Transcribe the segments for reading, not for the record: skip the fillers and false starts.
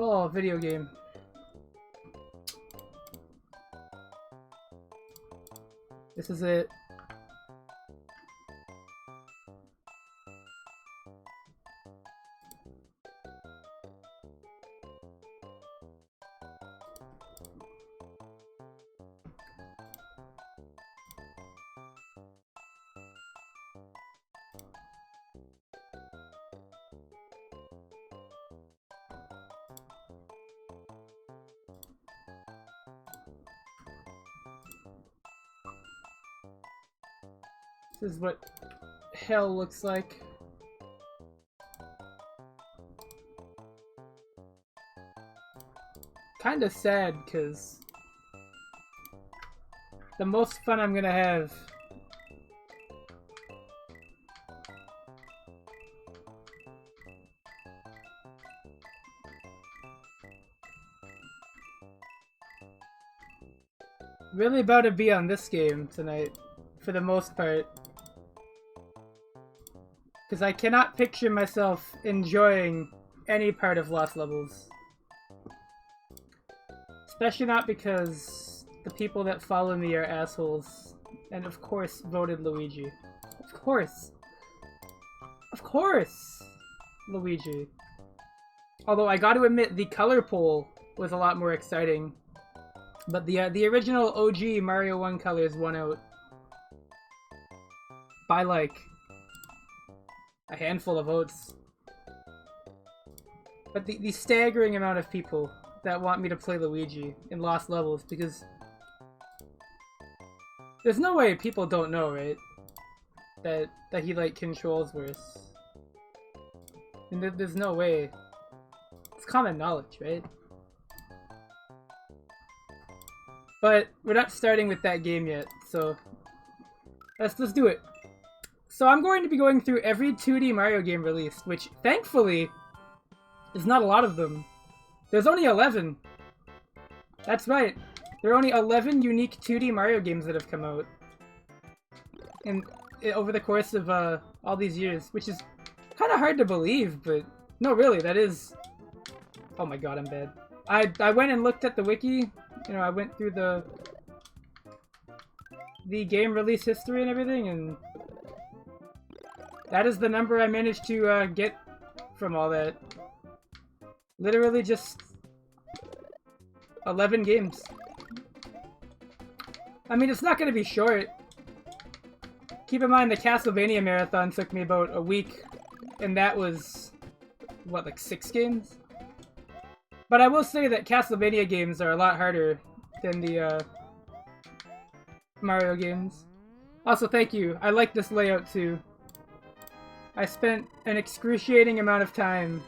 Oh, video game. This is it. This is what hell looks like. Kinda sad, cause the most fun I'm gonna have really about to be on this game tonight, for the most part. Because I cannot picture myself enjoying any part of Lost Levels. Especially not because the people that follow me are assholes. And of course voted Luigi. Of course! Of course! Luigi. Although I gotta admit, the color poll was a lot more exciting. But the original OG Mario 1 colors won out. By like a handful of votes. But the staggering amount of people that want me to play Luigi in Lost Levels, because there's no way people don't know, right? That he like controls worse. And there's no way. It's common knowledge, right? But we're not starting with that game yet, so let's do it. So I'm going to be going through every 2D Mario game released, which, thankfully, is not a lot of them. There's only 11. That's right. There are only 11 unique 2D Mario games that have come out. Over the course of all these years, which is kind of hard to believe, but no, really, that is... Oh my god, I'm bad. I went and looked at the wiki. You know, I went through the game release history and everything, and that is the number I managed to get from all that. Literally just 11 games. I mean, it's not going to be short. Keep in mind the Castlevania marathon took me about a week, and that was, what, like 6 games? But I will say that Castlevania games are a lot harder than the Mario games. Also, thank you. I like this layout too. I spent an excruciating amount of time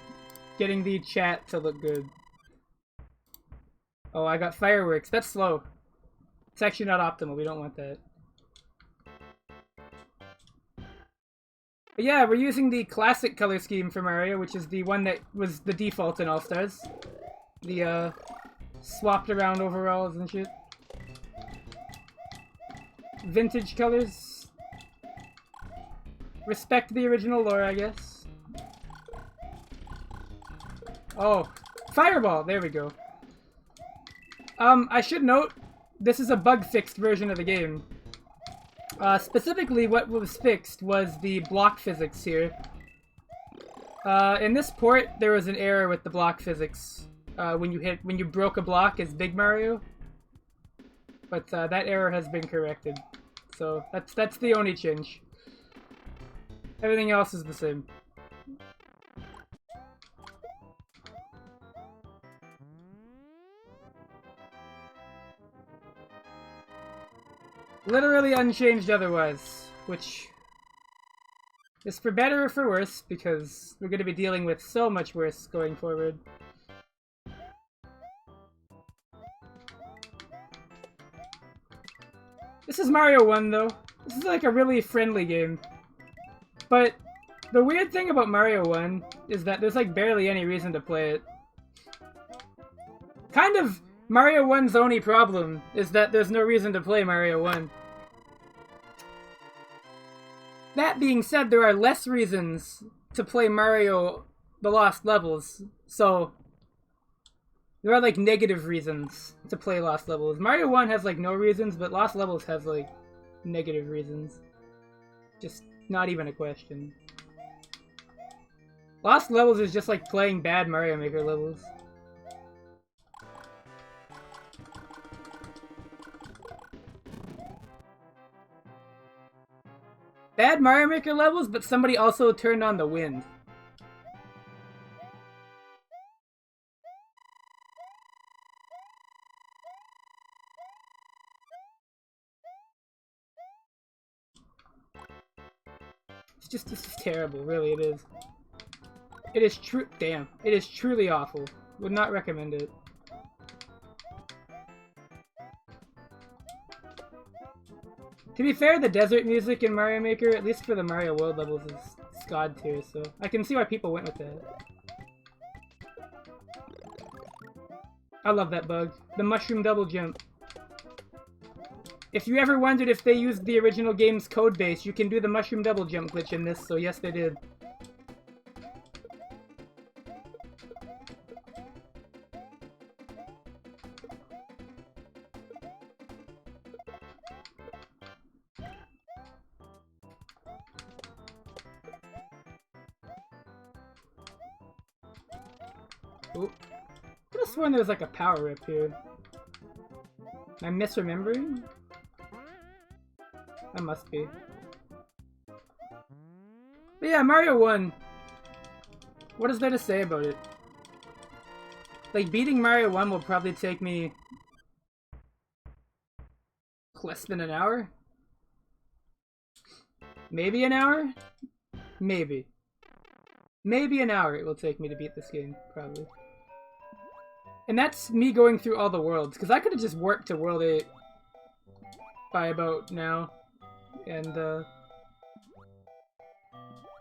getting the chat to look good. Oh, I got fireworks. That's slow. It's actually not optimal. We don't want that. But yeah, we're using the classic color scheme for Mario, which is the one that was the default in All-Stars. The, swapped around overalls and shit. Vintage colors. Respect the original lore, I guess. Oh, Fireball! There we go. I should note, this is a bug-fixed version of the game. Specifically, what was fixed was the block physics here. In this port, there was an error with the block physics. When you broke a block as Big Mario. But that error has been corrected. So that's the only change. Everything else is the same. Literally unchanged otherwise, which is for better or for worse, because we're going to be dealing with so much worse going forward. This is Mario 1, though. This is like a really friendly game. But the weird thing about Mario 1 is that there's like barely any reason to play it. Kind of Mario 1's only problem is that there's no reason to play Mario 1. That being said, there are less reasons to play Mario The Lost Levels, so There are like negative reasons to play Lost Levels. Mario 1 has like no reasons, but Lost Levels has like negative reasons. Just not even a question. Lost Levels is just like playing bad Mario Maker levels. Bad Mario Maker levels, but somebody also turned on the wind. This is terrible, really, it is. It is damn, it is truly awful. Would not recommend it. To be fair, the desert music in Mario Maker, at least for the Mario World levels, is god tier, so I can see why people went with that. I love that bug. The mushroom double jump. If you ever wondered if they used the original game's codebase, you can do the mushroom double jump glitch in this, so yes they did. Oh, I could have sworn there was like a power up here. Am I misremembering? I must be. But yeah, Mario 1. What is there to say about it? Like, beating Mario 1 will probably take me less than an hour? Maybe an hour? Maybe. Maybe an hour it will take me to beat this game, probably. And that's me going through all the worlds, because I could have just worked to World 8 by about now. And,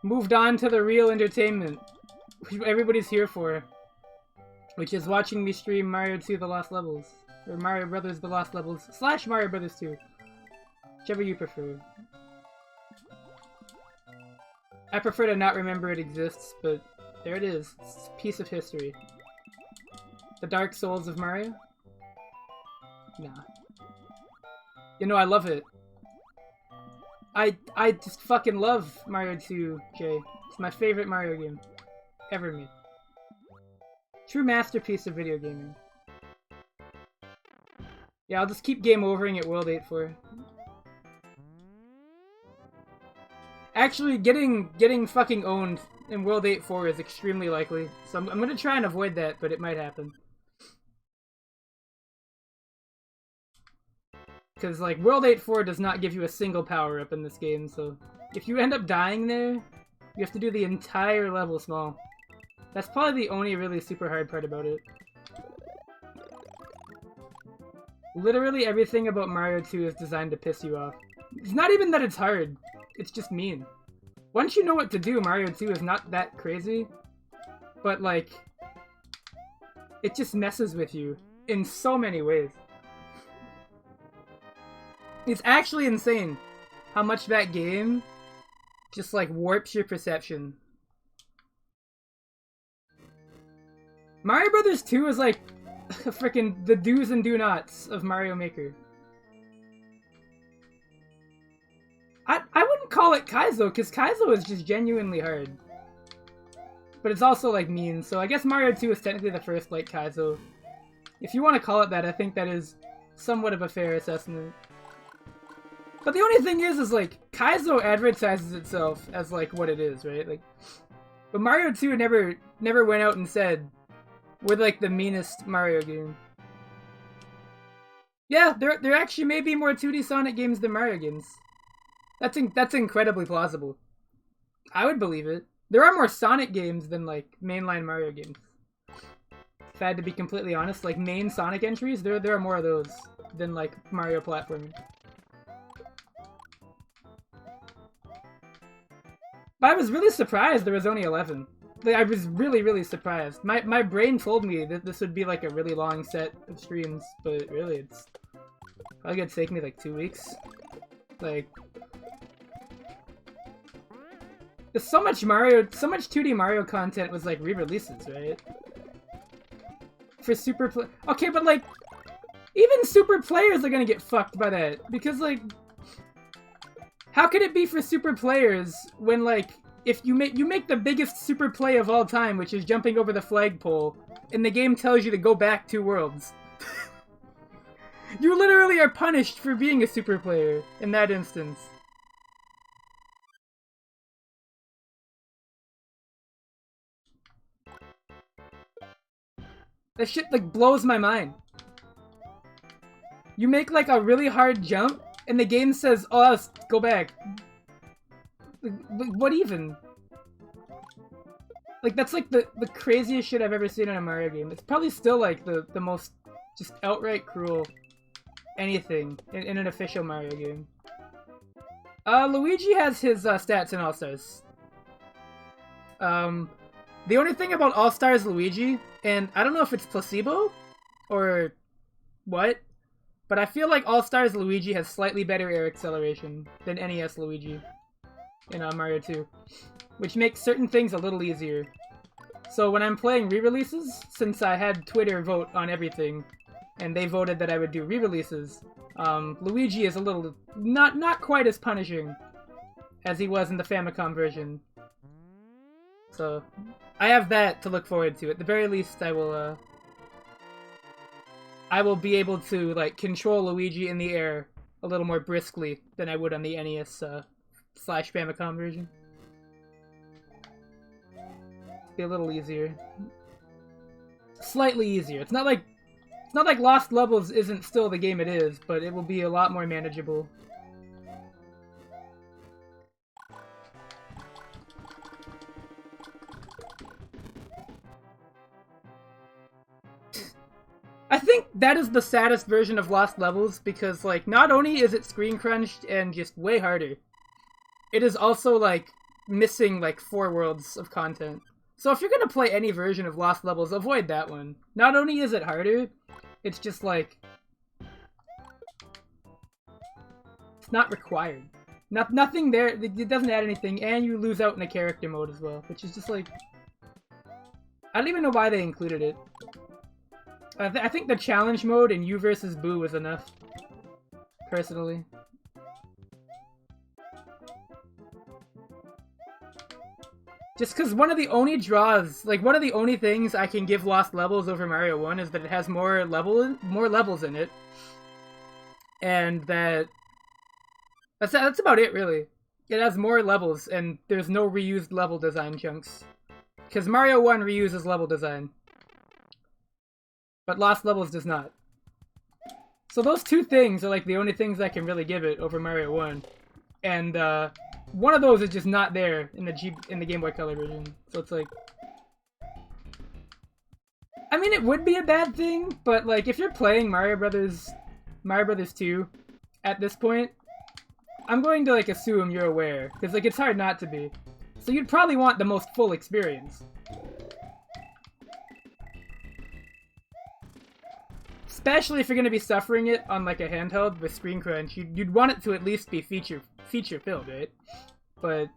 moved on to the real entertainment, which everybody's here for, which is watching me stream Mario 2 The Lost Levels, or Mario Brothers The Lost Levels, / Mario Brothers 2, whichever you prefer. I prefer to not remember it exists, but there it is. It's a piece of history. The Dark Souls of Mario? Nah. You know, I love it. I just fucking love Mario 2J. It's my favorite Mario game ever made. True masterpiece of video gaming. Yeah, I'll just keep game overing at World 8 for. Actually, getting fucking owned in World 8-4 is extremely likely, so I'm gonna try and avoid that, but it might happen. Because, like, World 8-4 does not give you a single power-up in this game, so if you end up dying there, you have to do the entire level small. That's probably the only really super hard part about it. Literally everything about Mario 2 is designed to piss you off. It's not even that it's hard, it's just mean. Once you know what to do, Mario 2 is not that crazy, but, like, it just messes with you in so many ways. It's actually insane how much that game just, like, warps your perception. Mario Brothers 2 is, like, frickin' the do's and do-nots of Mario Maker. I wouldn't call it Kaizo, because Kaizo is just genuinely hard. But it's also, like, mean, so I guess Mario 2 is technically the first, like, Kaizo. If you want to call it that, I think that is somewhat of a fair assessment. But the only thing is like, Kaizo advertises itself as, like, what it is, right? Like, but Mario 2 never went out and said, we're, like, the meanest Mario game. Yeah, there actually may be more 2D Sonic games than Mario games. That's incredibly plausible. I would believe it. There are more Sonic games than, like, mainline Mario games. If I had to be completely honest, like, main Sonic entries, there are more of those than, like, Mario platforming. But I was really surprised there was only 11. Like, I was really, really surprised. My brain told me that this would be, like, a really long set of streams, but really, it's probably gonna take me, like, 2 weeks. Like, there's so much 2D Mario content was, like, re-releases, right? for super play. Okay, but like, even super players are gonna get fucked by that because like, how could it be for super players when like, if you make the biggest super play of all time, which is jumping over the flagpole, and the game tells you to go back 2 worlds. You literally are punished for being a super player in that instance. That shit, like, blows my mind. You make, like, a really hard jump, and the game says, oh, let's go back. Like, what even? Like, that's, like, the craziest shit I've ever seen in a Mario game. It's probably still, like, the most just outright cruel anything in an official Mario game. Luigi has his stats in All-Stars. The only thing about All-Stars Luigi, and I don't know if it's placebo or what, but I feel like All-Stars Luigi has slightly better air acceleration than NES Luigi in Mario 2, which makes certain things a little easier. So when I'm playing re-releases, since I had Twitter vote on everything, and they voted that I would do re-releases, Luigi is a little not quite as punishing as he was in the Famicom version. So I have that to look forward to. At the very least, I will be able to like control Luigi in the air a little more briskly than I would on the NES slash Famicom version. Be a little easier, slightly easier. It's not like Lost Levels isn't still the game it is, but it will be a lot more manageable. I think that is the saddest version of Lost Levels because, like, not only is it screen crunched and just way harder, it is also, like, missing, like, 4 worlds of content. So if you're gonna play any version of Lost Levels, avoid that one. Not only is it harder, it's just, like, it's not required. Nothing there, it doesn't add anything, and you lose out in the character mode as well, which is just, like, I don't even know why they included it. I think the challenge mode in You vs. Boo was enough, personally. Just because one of the only draws, like one of the only things I can give Lost Levels over Mario 1 is that it has more levels in it. And that's about it, really. It has more levels, and there's no reused level design chunks. Because Mario 1 reuses level design. But Lost Levels does not. So those 2 things are like the only things I can really give it over Mario 1. And one of those is just not there in the Game Boy Color version. So it's like, I mean, it would be a bad thing, but like if you're playing Mario Brothers 2 at this point, I'm going to like assume you're aware, because like it's hard not to be. So you'd probably want the most full experience. Especially if you're going to be suffering it on like a handheld with screen crunch, you'd want it to at least be feature filled, right? But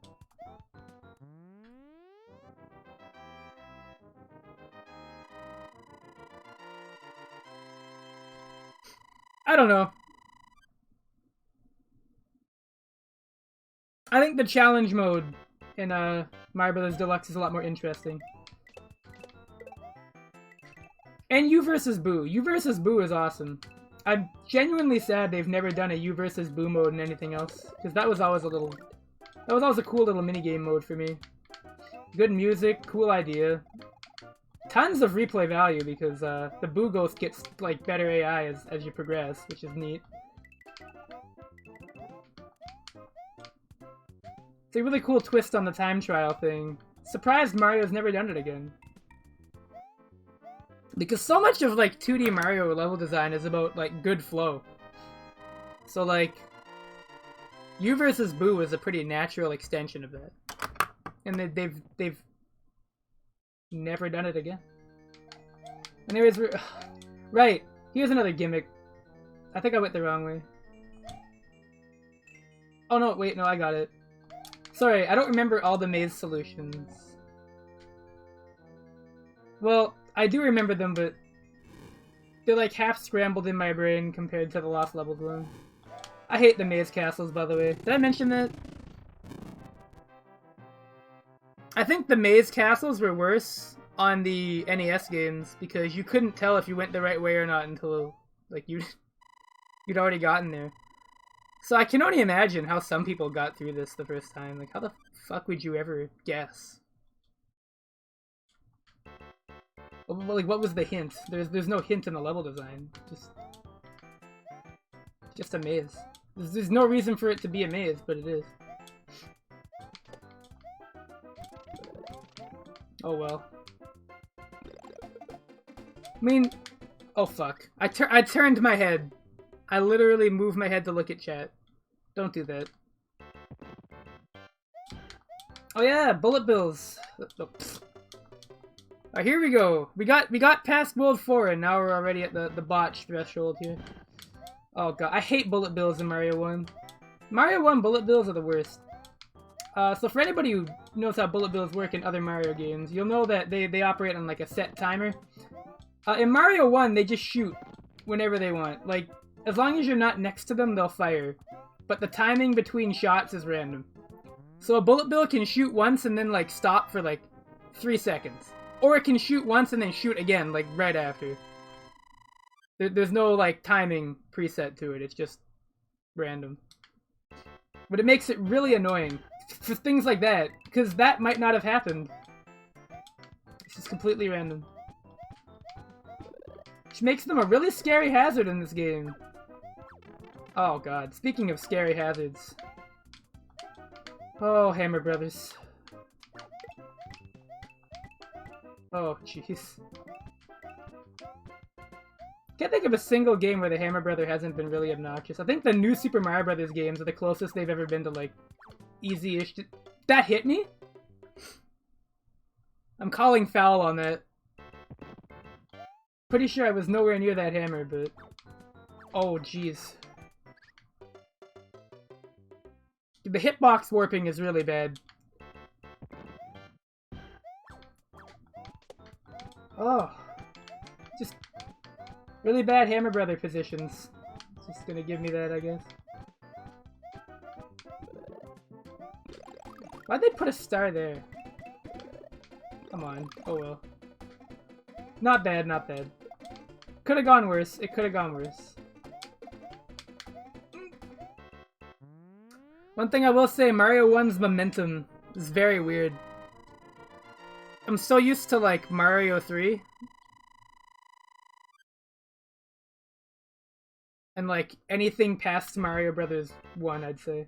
I don't know. I think the challenge mode in Mario Bros. Deluxe is a lot more interesting. And You vs. Boo. You vs. Boo is awesome. I'm genuinely sad they've never done a You vs. Boo mode in anything else, because that was always a cool little minigame mode for me. Good music, cool idea. Tons of replay value because the Boo Ghost gets like better AI as you progress, which is neat. It's a really cool twist on the time trial thing. Surprised Mario's never done it again. Because so much of, like, 2D Mario level design is about, like, good flow. So, like, You vs. Boo is a pretty natural extension of that. And they've never done it again. Anyways, right, here's another gimmick. I think I went the wrong way. Oh no, wait, no, I got it. Sorry, I don't remember all the maze solutions. Well, I do remember them, but they're like half scrambled in my brain compared to the Lost Levels one. I hate the maze castles, by the way. Did I mention that? I think the maze castles were worse on the NES games because you couldn't tell if you went the right way or not until like you'd already gotten there. So I can only imagine how some people got through this the first time. Like, how the fuck would you ever guess? Like, what was the hint? There's no hint in the level design. Just a maze. There's no reason for it to be a maze, but it is. Oh well. I mean, oh fuck. I turned my head. I literally moved my head to look at chat. Don't do that. Oh yeah, bullet bills. Alright, here we go. We got past World 4 and now we're already at the botch threshold here. Oh god, I hate bullet bills in Mario 1. Mario 1 bullet bills are the worst. So for anybody who knows how bullet bills work in other Mario games, you'll know that they operate on like a set timer. In Mario 1, they just shoot whenever they want. Like, as long as you're not next to them, they'll fire. But the timing between shots is random. So a bullet bill can shoot once and then like stop for like 3 seconds. Or it can shoot once and then shoot again, like right after. There's no like timing preset to it, it's just random. But it makes it really annoying for things like that, because that might not have happened. It's just completely random. Which makes them a really scary hazard in this game. Oh god, speaking of scary hazards. Oh, Hammer Brothers. Oh, jeez. Can't think of a single game where the Hammer Brother hasn't been really obnoxious. I think the new Super Mario Brothers games are the closest they've ever been to, like, easy-ish. That hit me? I'm calling foul on that. Pretty sure I was nowhere near that hammer, but... Oh, jeez. The hitbox warping is really bad. Oh. Just really bad Hammer Brother positions. It's just gonna give me that, I guess. Why'd they put a star there? Come on. Oh well. Not bad, not bad. Could've gone worse. It could've gone worse. One thing I will say, Mario 1's momentum is very weird. I'm so used to, like, Mario 3. And, like, anything past Mario Brothers 1, I'd say.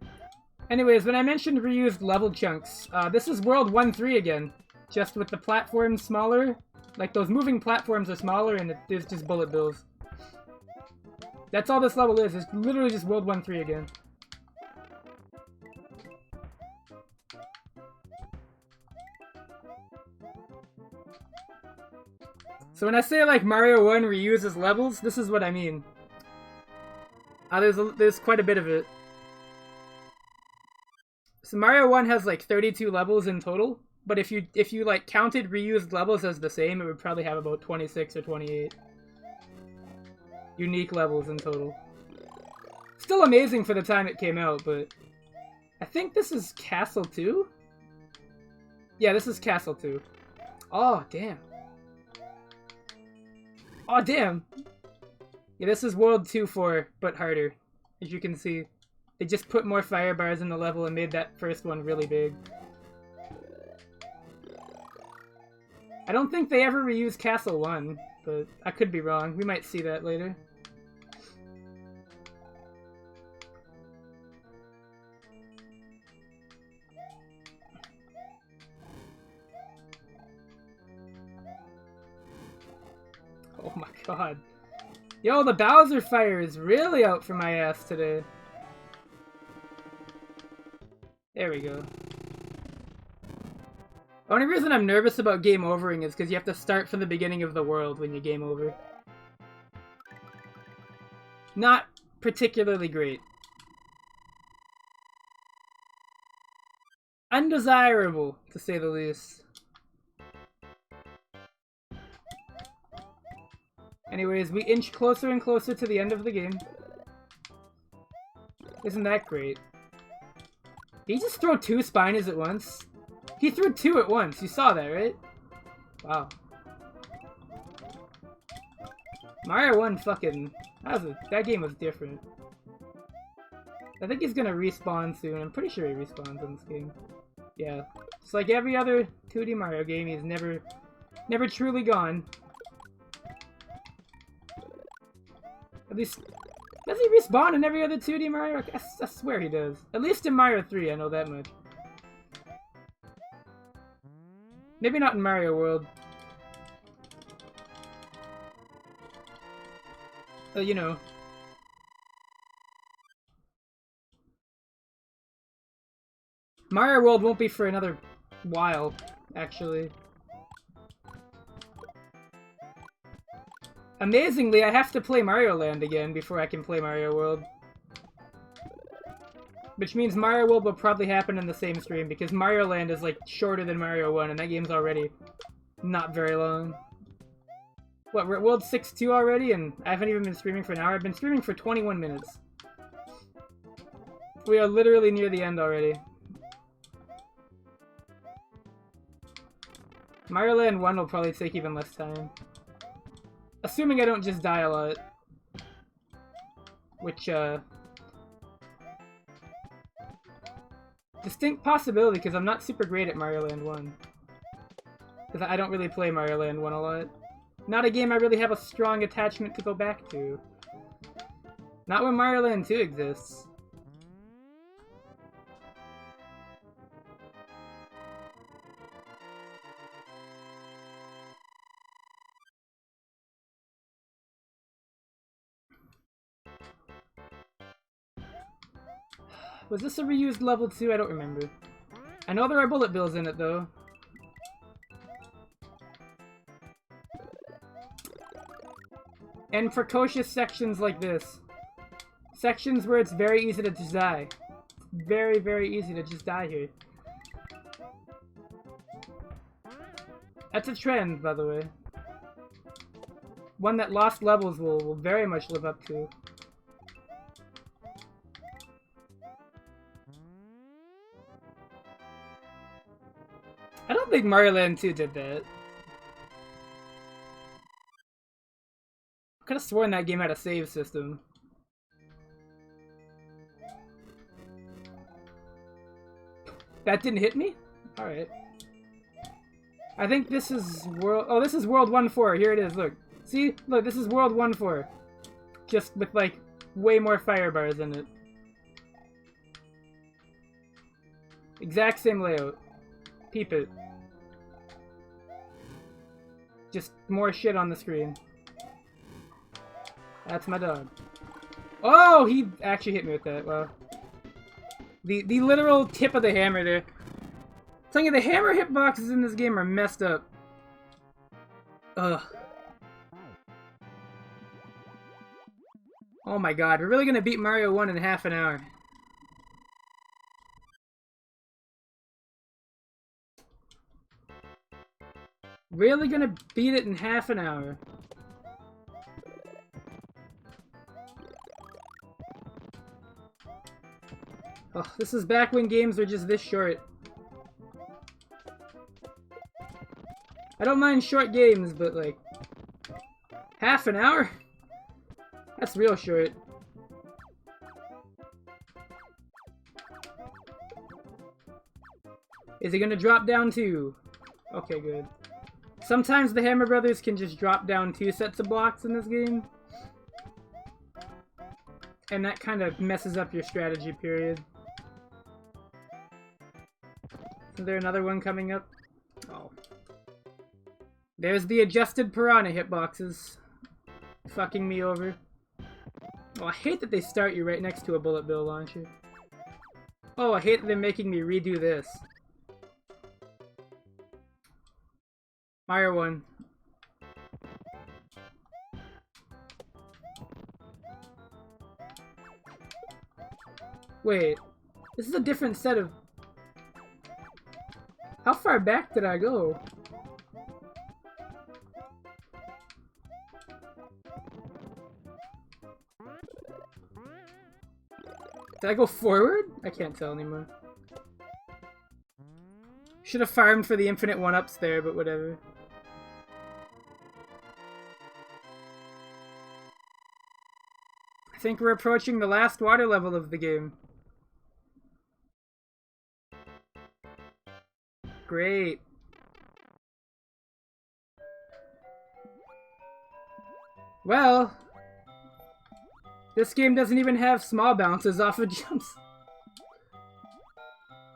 Anyways, when I mentioned reused level chunks, this is World 1-3 again. Just with the platforms smaller. Like, those moving platforms are smaller and there's just bullet bills. That's all this level is. It's literally just World 1-3 again. So when I say, like, Mario 1 reuses levels, this is what I mean. There's quite a bit of it. So Mario 1 has, like, 32 levels in total, but if you like, counted reused levels as the same, it would probably have about 26 or 28 unique levels in total. Still amazing for the time it came out, but I think this is Castle 2? Yeah, this is Castle 2. Oh, damn. Oh, damn! Yeah, this is World 2-4, but harder. As you can see. They just put more fire bars in the level and made that first one really big. I don't think they ever reused Castle 1, but I could be wrong. We might see that later. Oh my god. Yo, the Bowser fire is really out for my ass today. There we go. The only reason I'm nervous about game overing is because you have to start from the beginning of the world when you game over. Not particularly great. Undesirable, to say the least. Anyways, we inch closer and closer to the end of the game. Isn't that great? Did he just throw 2 Spinies at once? He threw 2 at once. You saw that, right? Wow. Mario 1 fucking... That game was different. I think he's gonna respawn soon. I'm pretty sure he respawns in this game. Yeah. Just like every other 2D Mario game, he's never truly gone. At least... Does he respawn in every other 2D Mario? I swear he does. At least in Mario 3, I know that much. Maybe not in Mario World. You know. Mario World won't be for another while, actually. Amazingly, I have to play Mario Land again before I can play Mario World. Which means Mario World will probably happen in the same stream, because Mario Land is, like, shorter than Mario 1, and that game's already not very long. What, we're at World 6-2 already, and I haven't even been streaming for an hour? I've been streaming for 21 minutes. We are literally near the end already. Mario Land 1 will probably take even less time. Assuming I don't just die a lot. Which, distinct possibility, because I'm not super great at Mario Land 1. Because I don't really play Mario Land 1 a lot. Not a game I really have a strong attachment to go back to. Not when Mario Land 2 exists. Was this a reused level 2? I don't remember. I know there are bullet bills in it, though. And precocious sections like this. Sections where it's very easy to just die. Very, very easy to just die here. That's a trend, by the way. One that Lost Levels will very much live up to. I don't think Mario Land 2 did that. I could have sworn that game had a save system. That didn't hit me? Alright. I think this is World... Oh, this is World 1-4. Here it is, look. See? Look, this is World 1-4. Just with, like, way more fire bars in it. Exact same layout. Peep it. Just more shit on the screen. That's my dog. Oh, he actually hit me with that. Wow. The literal tip of the hammer there. I'm telling you, the hammer hitboxes in this game are messed up. Ugh. Oh my god, we're really gonna beat Mario 1 in half an hour. Really gonna beat it in half an hour. Oh, this is back when games were just this short. I don't mind short games, but like... half an hour? That's real short. Is he gonna drop down too? Okay, good. Sometimes the Hammer Brothers can just drop down 2 sets of blocks in this game. And that kind of messes up your strategy period. Is there another one coming up? Oh. There's the adjusted piranha hitboxes. Fucking me over. Oh, I hate that they start you right next to a bullet bill launcher. Oh, I hate that they're making me redo this. Mario 1. Wait, this is a different set of... How far back did I go? Did I go forward? I can't tell anymore. Should have farmed for the infinite one-ups there, but whatever. I think we're approaching the last water level of the game. Great. Well, this game doesn't even have small bounces off of jumps.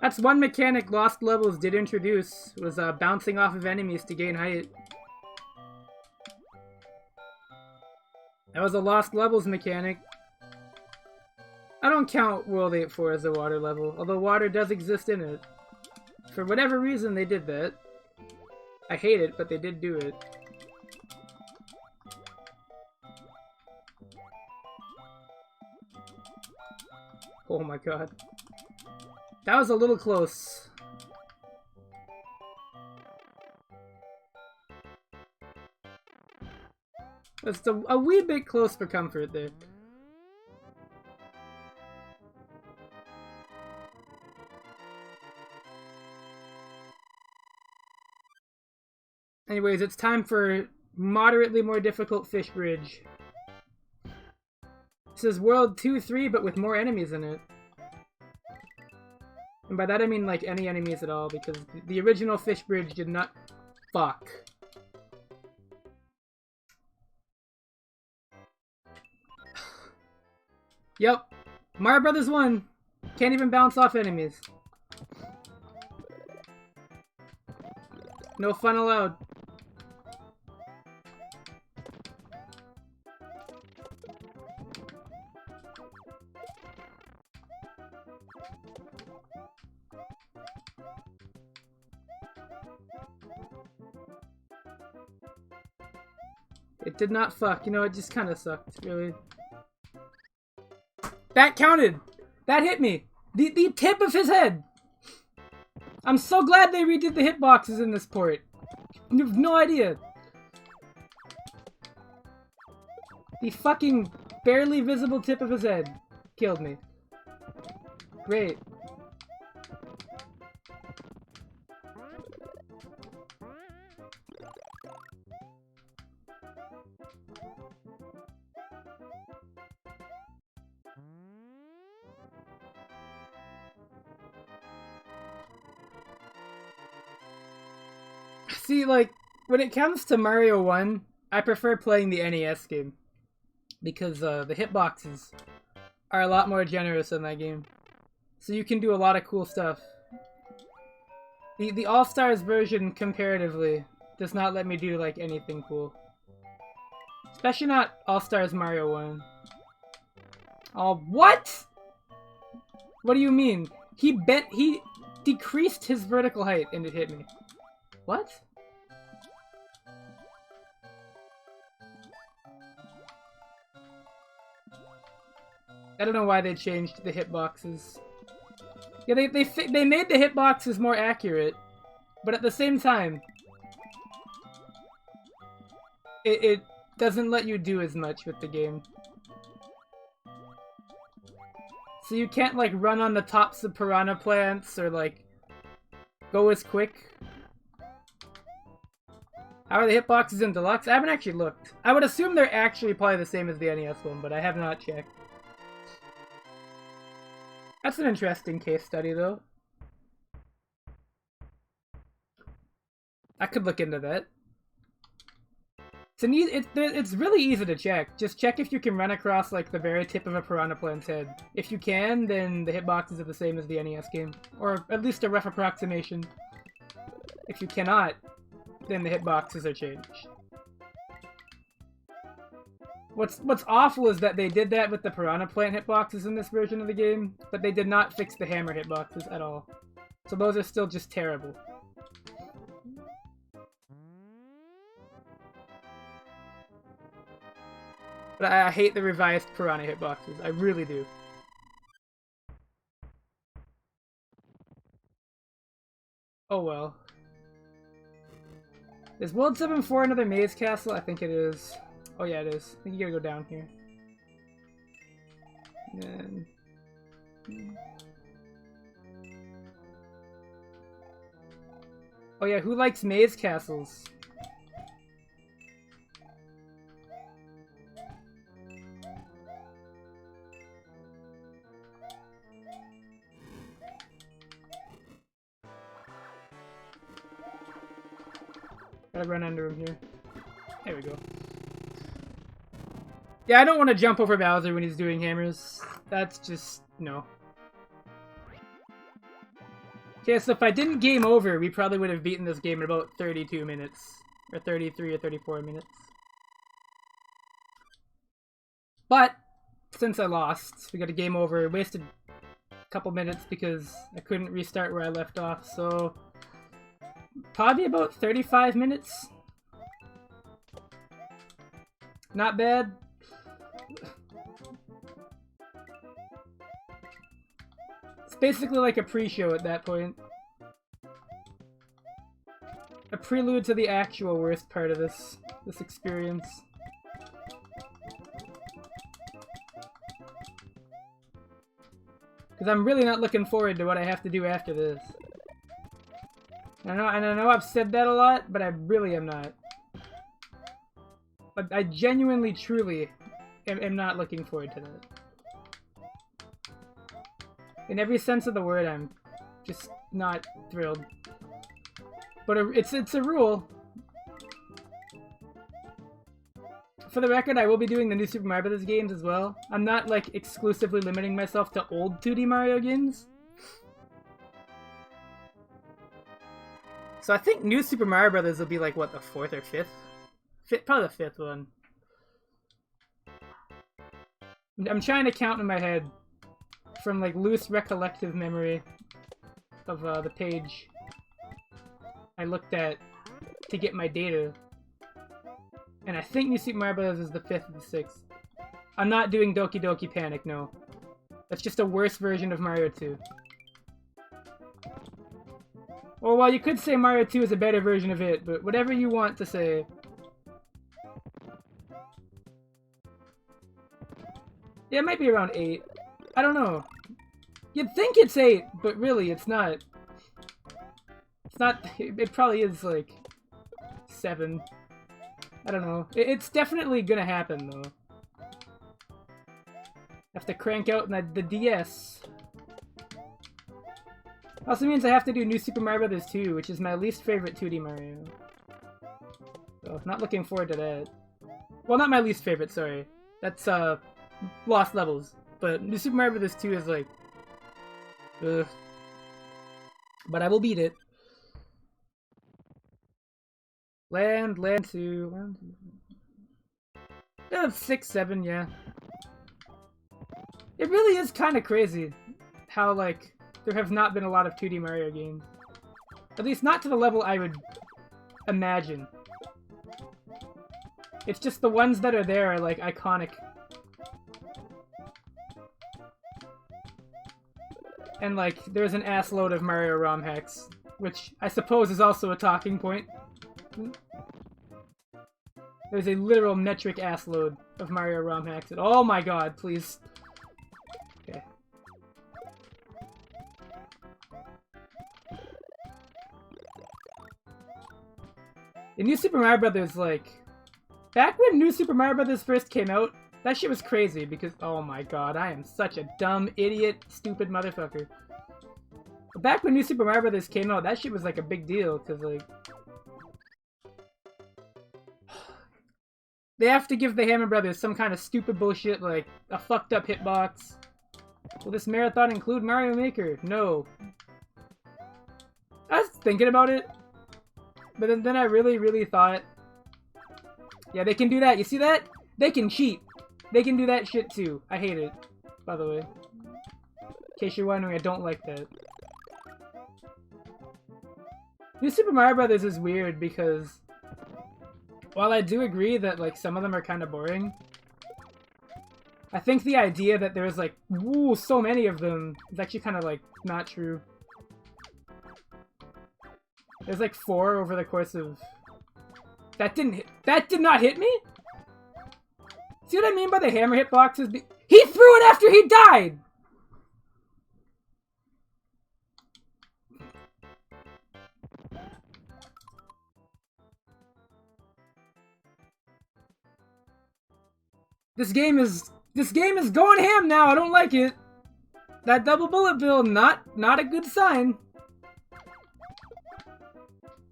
That's one mechanic Lost Levels did introduce, was bouncing off of enemies to gain height. That was a Lost Levels mechanic. I don't count World 8.4 as a water level, although water does exist in it. For whatever reason, they did that. I hate it, but they did do it. Oh my god. That was a little close. Just a wee bit close for comfort there. Anyways, it's time for moderately more difficult Fish Bridge. This is World 2-3, but with more enemies in it. And by that I mean like any enemies at all, because the original Fish Bridge did not... Fuck. Yep. Mario Brothers 1. Can't even bounce off enemies. No fun allowed. It did not fuck. You know, it just kind of sucked, really. That counted! That hit me! The tip of his head! I'm so glad they redid the hitboxes in this port. You have no idea. The fucking barely visible tip of his head killed me. Great. See, like, when it comes to Mario 1, I prefer playing the NES game. Because the hitboxes are a lot more generous in that game. So you can do a lot of cool stuff. The All-Stars version, comparatively, does not let me do, like, anything cool. Especially not All-Stars Mario 1. Oh, what?! What do you mean? He decreased his vertical height and it hit me. What? I don't know why they changed the hitboxes. Yeah, they made the hitboxes more accurate, but at the same time, it doesn't let you do as much with the game. So you can't, like, run on the tops of piranha plants or, like, go as quick. How are the hitboxes in Deluxe? I haven't actually looked. I would assume they're actually probably the same as the NES one, but I have not checked. That's an interesting case study, though. I could look into that. It's really easy to check. Just check if you can run across, like, the very tip of a piranha plant's head. If you can, then the hitboxes are the same as the NES game. Or at least a rough approximation. If you cannot, then the hitboxes are changed. What's awful is that they did that with the piranha plant hitboxes in this version of the game, but they did not fix the hammer hitboxes at all. So those are still just terrible. But I hate the revised piranha hitboxes. I really do. Oh well. Is World 7.4 another maze castle? I think it is. Oh yeah, it is. I think you gotta go down here. And then... Oh yeah, who likes maze castles? Gotta run under him here. There we go. Yeah, I don't want to jump over Bowser when he's doing hammers. That's just... no. Okay, so if I didn't game over, we probably would have beaten this game in about 32 minutes. Or 33 or 34 minutes. But, since I lost, we got a game over. Wasted a couple minutes because I couldn't restart where I left off, so... probably about 35 minutes. Not bad. It's basically like a pre-show at that point. A prelude to the actual worst part of this experience. Because I'm really not looking forward to what I have to do after this. And I know I've said that a lot, but I really am not. But I genuinely, truly am not looking forward to that. In every sense of the word, I'm just not thrilled. But it's a rule. For the record, I will be doing the new Super Mario Bros. Games as well. I'm not, like, exclusively limiting myself to old 2D Mario games. So I think New Super Mario Bros. Will be like, what, the 4th or 5th? Probably the 5th one. I'm trying to count in my head from like loose recollective memory of the page I looked at to get my data. And I think New Super Mario Bros. Is the 5th or the 6th. I'm not doing Doki Doki Panic, no. That's just a worse version of Mario 2. Or, well, you could say Mario 2 is a better version of it, but whatever you want to say. Yeah, it might be around 8. I don't know. You'd think it's 8, but really, it's not. It's not. It probably is, like, 7. I don't know. It's definitely gonna happen, though. Have to crank out the DS. Also means I have to do New Super Mario Bros. 2, which is my least favorite 2D Mario. So, not looking forward to that. Well, not my least favorite, sorry. That's, Lost Levels. But New Super Mario Bros. 2 is like... ugh. But I will beat it. Land 2... yeah, 6, 7, yeah. It really is kind of crazy how, like... there have not been a lot of 2D Mario games. At least not to the level I would imagine. It's just the ones that are there are, like, iconic. And, like, there's an assload of Mario ROM hacks, which I suppose is also a talking point. There's a literal metric assload of Mario ROM hacks. And, oh my god, please. Okay. In New Super Mario Bros., like, back when New Super Mario Bros. First came out, that shit was crazy because, oh my god, I am such a dumb, idiot, stupid motherfucker. But back when New Super Mario Bros. Came out, that shit was like a big deal because, like, they have to give the Hammer Brothers some kind of stupid bullshit like a fucked up hitbox. Will this marathon include Mario Maker? No. I was thinking about it. But then I really thought, yeah, they can do that. You see that? They can cheat. They can do that shit too. I hate it, by the way. In case you're wondering, I don't like that. New Super Mario Bros. Is weird because while I do agree that, like, some of them are kind of boring, I think the idea that there's, like, woo, so many of them is actually kind of, like, not true. There's like 4 over the course of... That did not hit me? See what I mean by the hammer hitboxes? He threw it after he died! This game is going ham now. I don't like it. That double bullet bill, not a good sign.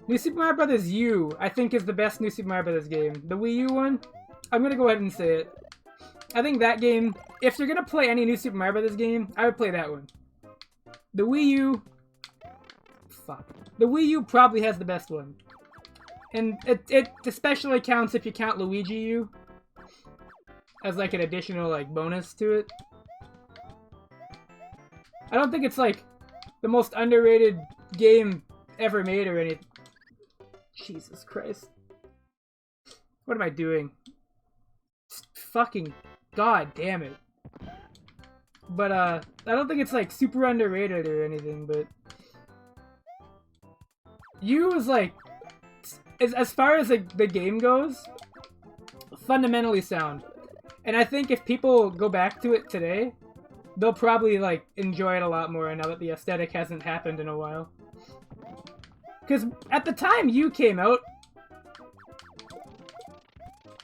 New Super Mario Bros. U, I think, is the best New Super Mario Bros. Game. The Wii U one, I'm gonna go ahead and say it. I think that game, if you're gonna play any New Super Mario Bros. Game, I would play that one. The Wii U, fuck. The Wii U probably has the best one. And it especially counts if you count Luigi U as like an additional like bonus to it. I don't think it's like the most underrated game ever made or anything. Jesus Christ. What am I doing? Fucking god damn it. But I don't think it's like super underrated or anything, but U is like, as far as like the game goes, fundamentally sound. And I think if people go back to it today, they'll probably like enjoy it a lot more now that the aesthetic hasn't happened in a while. Because at the time U came out,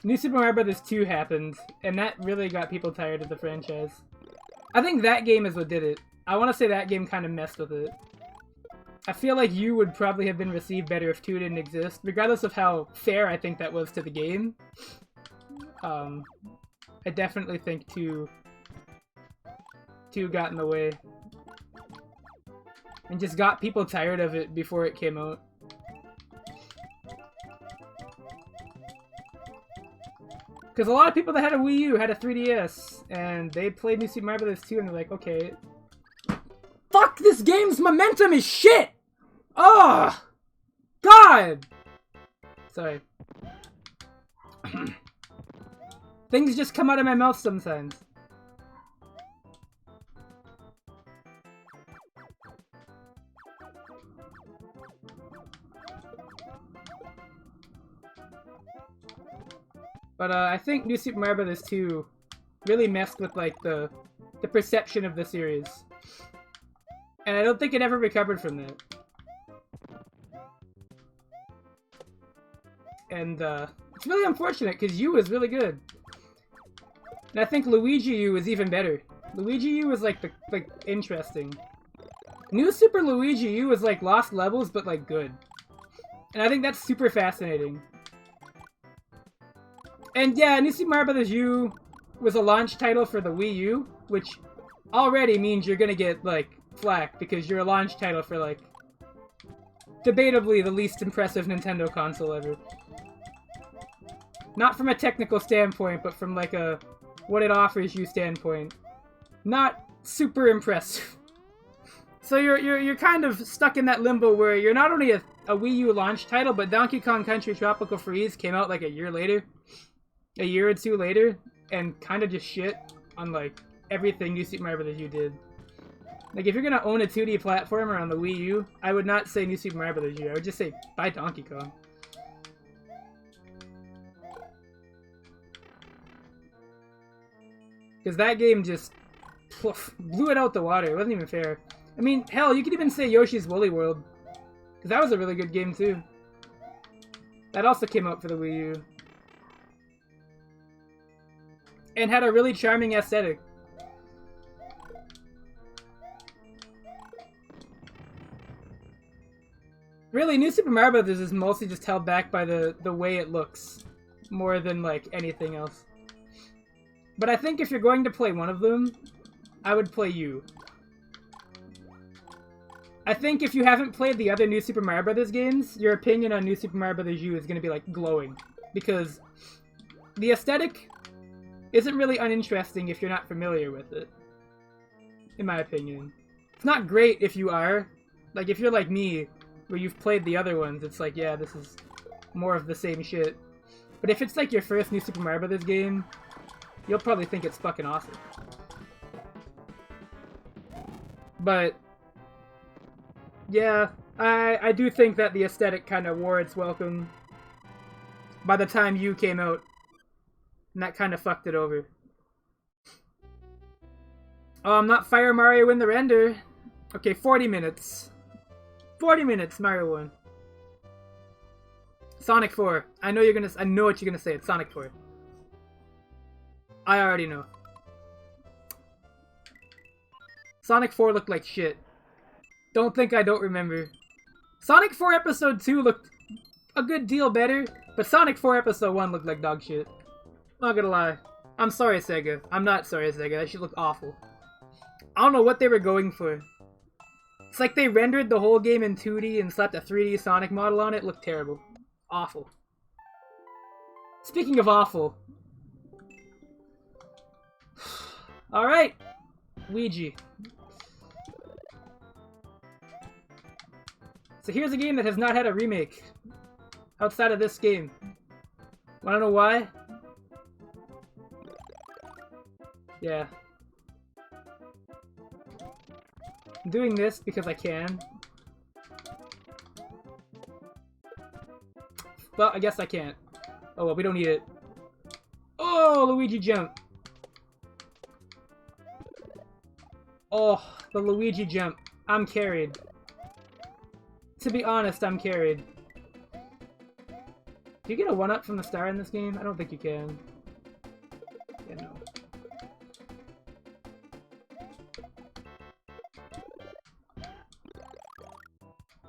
New Super Mario Bros. 2 happened, and that really got people tired of the franchise. I think that game is what did it. I want to say that game kind of messed with it. I feel like U would probably have been received better if 2 didn't exist, regardless of how fair I think that was to the game. I definitely think 2 got in the way. And just got people tired of it before it came out. Because a lot of people that had a Wii U had a 3DS, and they played New Super Mario Bros. 2, and they're like, okay. Fuck, this game's momentum is shit! Oh! God! Sorry. Things just come out of my mouth sometimes. But I think New Super Mario Bros. 2 really messed with like the perception of the series. And I don't think it ever recovered from that. And it's really unfortunate because U is really good. And I think Luigi U is even better. Luigi U is like interesting. New Super Luigi U is like lost levels but like good. And I think that's super fascinating. And yeah, New Super Mario Bros. U was a launch title for the Wii U, which already means you're gonna get, like, flack, because you're a launch title for, like, debatably the least impressive Nintendo console ever. Not from a technical standpoint, but from, like, a what it offers you standpoint. Not super impressive. So you're kind of stuck in that limbo where you're not only a Wii U launch title, but Donkey Kong Country Tropical Freeze came out, like, a year or two later, and kind of just shit on, like, everything New Super Mario Bros. U did. Like, if you're gonna own a 2D platformer on the Wii U, I would not say New Super Mario Bros. U. I would just say, buy Donkey Kong. Because that game just blew it out the water. It wasn't even fair. I mean, hell, you could even say Yoshi's Woolly World. Because that was a really good game, too. That also came out for the Wii U. And had a really charming aesthetic. Really, New Super Mario Bros. Is mostly just held back by the way it looks. More than, like, anything else. But I think if you're going to play one of them, I would play U. I think if you haven't played the other New Super Mario Bros. Games, your opinion on New Super Mario Bros. U is going to be, like, glowing. Because the aesthetic isn't really uninteresting if you're not familiar with it. In my opinion. It's not great if you are. Like, if you're like me, where you've played the other ones, it's like, yeah, this is more of the same shit. But if it's like your first New Super Mario Bros. Game, you'll probably think it's fucking awesome. But yeah, I do think that the aesthetic kind of wore its welcome by the time U came out. And that kind of fucked it over. Oh, I'm not Fire Mario in the render. Okay, 40 minutes. 40 minutes, Mario 1. Sonic 4. I know what you're gonna say. It's Sonic 4. I already know. Sonic 4 looked like shit. Don't think I don't remember. Sonic 4 Episode 2 looked a good deal better, but Sonic 4 Episode 1 looked like dog shit. Not gonna lie. I'm sorry, Sega. I'm not sorry, Sega. That shit looked awful. I don't know what they were going for. It's like they rendered the whole game in 2D and slapped a 3D Sonic model on it. It looked terrible. Awful. Speaking of awful. Alright. Ouija. So here's a game that has not had a remake. Outside of this game. Wanna know why? Yeah. I'm doing this because I can. Well, I guess I can't. Oh well, we don't need it. Oh, Luigi jump. Oh, the Luigi jump. I'm carried. To be honest, I'm carried. Do you get a 1-up from the star in this game? I don't think you can. Yeah, no.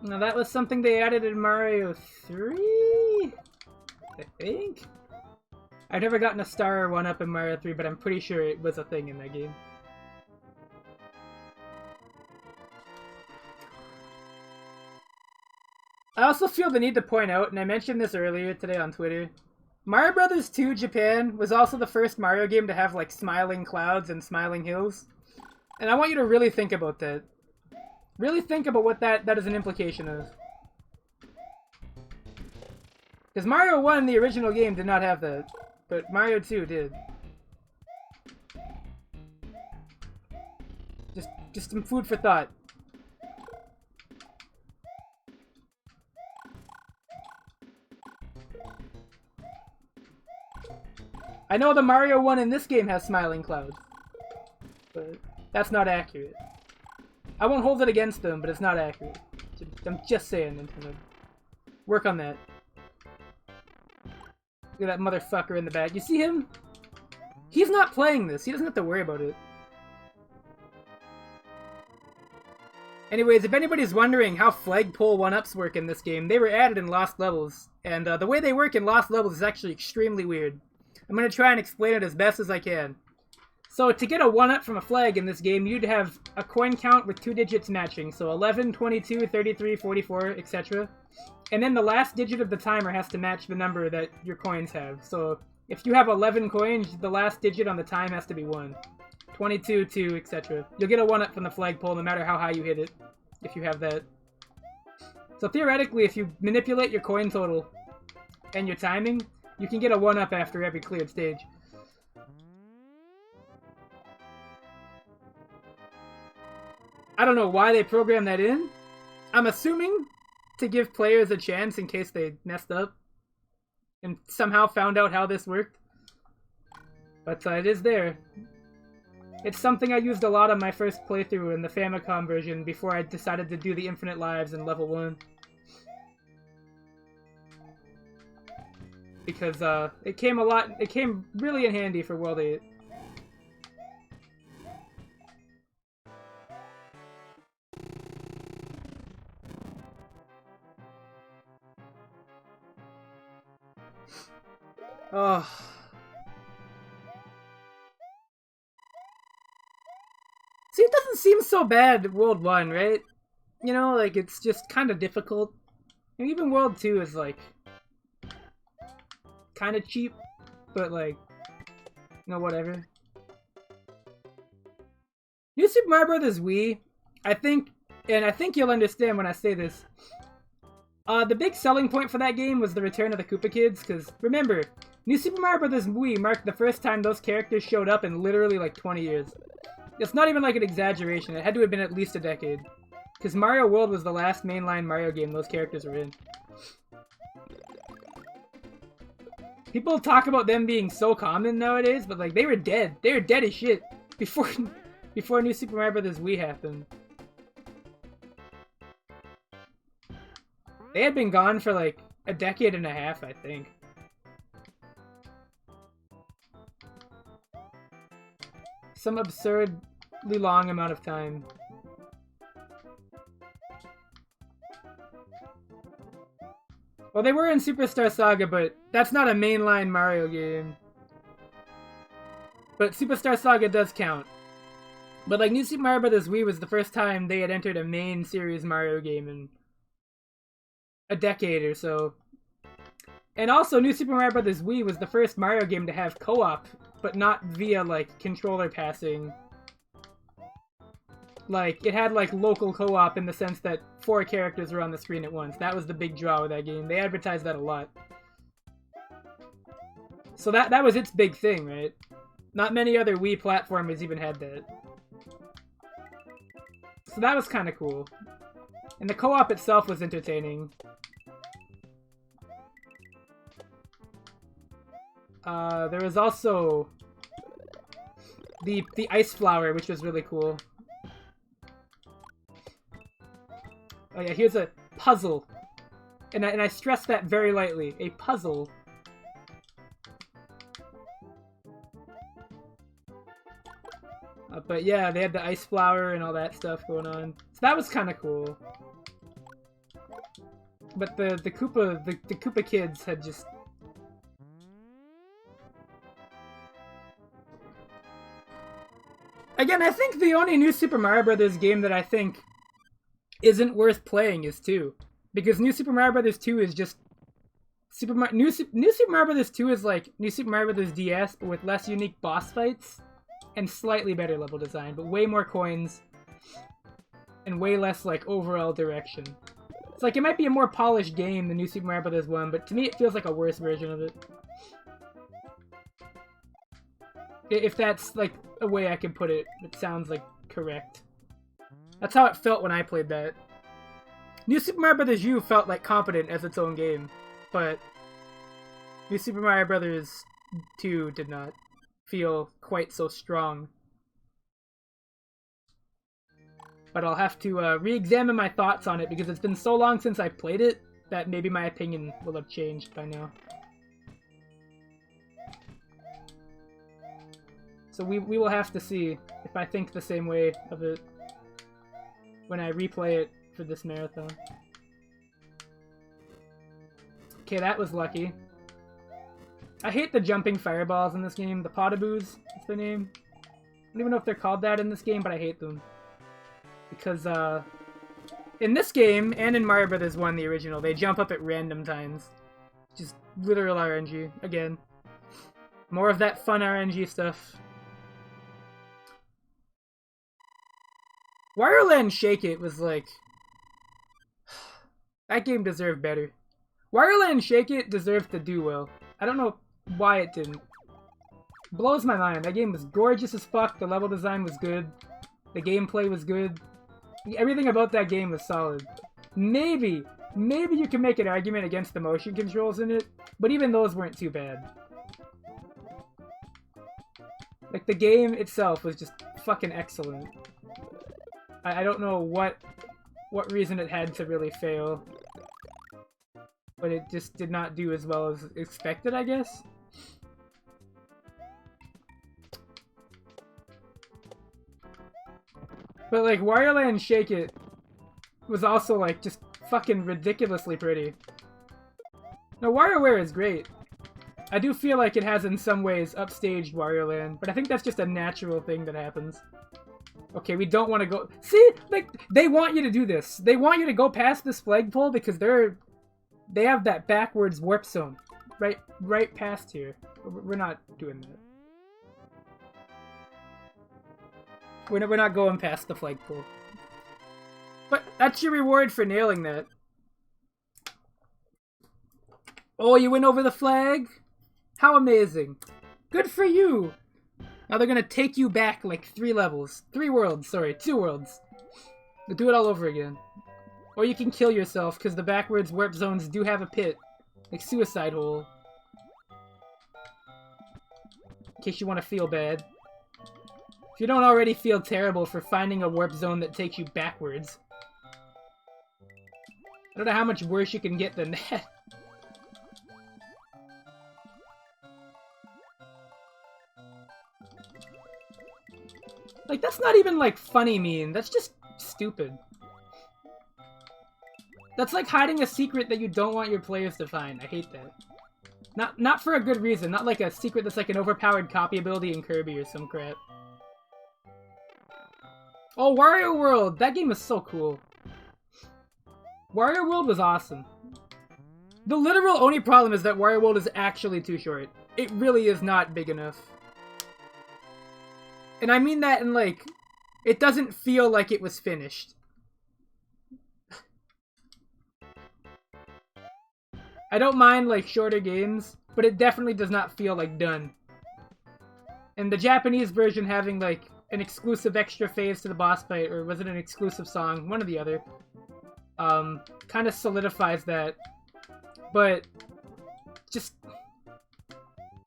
Now that was something they added in Mario 3? I think? I've never gotten a star or 1-up in Mario 3, but I'm pretty sure it was a thing in that game. I also feel the need to point out, and I mentioned this earlier today on Twitter, Mario Bros. 2 Japan was also the first Mario game to have like smiling clouds and smiling hills. And I want you to really think about that. Really think about what that is an implication of. Because Mario 1, the original game, did not have that. But Mario 2 did. Just some food for thought. I know the Mario 1 in this game has smiling clouds. But that's not accurate. I won't hold it against them, but it's not accurate. I'm just saying, Nintendo. Work on that. Look at that motherfucker in the back. You see him? He's not playing this. He doesn't have to worry about it. Anyways, if anybody's wondering how flagpole 1-ups work in this game, they were added in Lost Levels. And the way they work in Lost Levels is actually extremely weird. I'm going to try and explain it as best as I can. So to get a 1-up from a flag in this game, you'd have a coin count with 2 digits matching. So 11, 22, 33, 44, etc. And then the last digit of the timer has to match the number that your coins have. So if you have 11 coins, the last digit on the time has to be 1. 22, 2, etc. You'll get a 1-up from the flagpole no matter how high you hit it, if you have that. So theoretically, if you manipulate your coin total and your timing, you can get a 1-up after every cleared stage. I don't know why they programmed that in. I'm assuming to give players a chance in case they messed up and somehow found out how this worked. But it is there. It's something I used a lot on my first playthrough in the Famicom version before I decided to do the infinite lives in level 1. Because it came really in handy for World 8. Oh. See, it doesn't seem so bad World 1, right? You know, like, it's just kind of difficult. And even World 2 is, like, kind of cheap, but, like, you know, whatever. New Super Mario Bros. Wii, I think you'll understand when I say this. The big selling point for that game was the return of the Koopa Kids, because, remember, New Super Mario Bros. Wii marked the first time those characters showed up in literally, like, 20 years. It's not even like an exaggeration, it had to have been at least a decade. Because Mario World was the last mainline Mario game those characters were in. People talk about them being so common nowadays, but like, they were dead. They were dead as shit before New Super Mario Bros. Wii happened. They had been gone for like a decade and a half, I think. some absurdly long amount of time. Well, they were in Superstar Saga, but that's not a mainline Mario game. But Superstar Saga does count. But like, New Super Mario Bros. Wii was the first time they had entered a main series Mario game in a decade or so. And also, New Super Mario Bros. Wii was the first Mario game to have co-op, but not via, like, controller passing. Like, it had, like, local co-op in the sense that 4 characters were on the screen at once. That was the big draw with that game. They advertised that a lot. So that was its big thing, right? Not many other Wii platformers even had that. So that was kind of cool. And the co-op itself was entertaining. There was also the ice flower, which was really cool. Oh yeah, here's a puzzle. And I stress that very lightly. A puzzle. But yeah, they had the ice flower and all that stuff going on. So that was kind of cool. But the Koopa kids had just... Again, I think the only New Super Mario Bros. Game that I think isn't worth playing is 2. Because New Super Mario Bros. 2 is just... New Super Mario Bros. 2 is like New Super Mario Bros. DS, but with less unique boss fights. And slightly better level design, but way more coins. And way less, like, overall direction. It's like, it might be a more polished game than New Super Mario Bros. 1, but to me it feels like a worse version of it. If that's, like, a way I can put it, it sounds, like, correct. That's how it felt when I played that. New Super Mario Bros. U felt, like, competent as its own game, but New Super Mario Bros. 2 did not feel quite so strong. But I'll have to re-examine my thoughts on it because it's been so long since I played it that maybe my opinion will have changed by now. So we will have to see if I think the same way of it when I replay it for this marathon. Okay, that was lucky. I hate the jumping fireballs in this game. The Potaboos is their name. I don't even know if they're called that in this game, but I hate them. Because, in this game, and in Mario Bros. 1, the original, they jump up at random times. Just literal RNG, again. More of that fun RNG stuff. Wario Land Shake It was like... That game deserved better. Wario Land Shake It deserved to do well. I don't know why it didn't. Blows my mind. That game was gorgeous as fuck, the level design was good, the gameplay was good. Everything about that game was solid. Maybe you can make an argument against the motion controls in it, but even those weren't too bad. Like, the game itself was just fucking excellent. I don't know what reason it had to really fail. But it just did not do as well as expected, I guess? But, like, Wario Land Shake It was also, like, just fucking ridiculously pretty. Now, WarioWare is great. I do feel like it has, in some ways, upstaged Wario Land, but I think that's just a natural thing that happens. Okay, we don't want to go... See? Like, they want you to do this. They want you to go past this flagpole because they have that backwards warp zone. Right past here. We're not doing that. We're not going past the flagpole. But that's your reward for nailing that. Oh, you went over the flag? How amazing. Good for you. Now they're gonna take you back like 3 levels. 3 worlds, sorry, 2 worlds. They'll do it all over again. Or you can kill yourself, because the backwards warp zones do have a pit. Like Suicide Hole. In case you want to feel bad. If you don't already feel terrible for finding a warp zone that takes you backwards. I don't know how much worse you can get than that. Like, that's not even, like, funny mean. That's just stupid. That's like hiding a secret that you don't want your players to find. I hate that. Not for a good reason. Not like a secret that's like an overpowered copy ability in Kirby or some crap. Oh, Wario World! That game was so cool. Wario World was awesome. The literal only problem is that Wario World is actually too short. It really is not big enough. And I mean that in like, it doesn't feel like it was finished. I don't mind like shorter games, but it definitely does not feel like done. And the Japanese version having like an exclusive extra phase to the boss fight, or was it an exclusive song? One or the other. Kind of solidifies that. But just,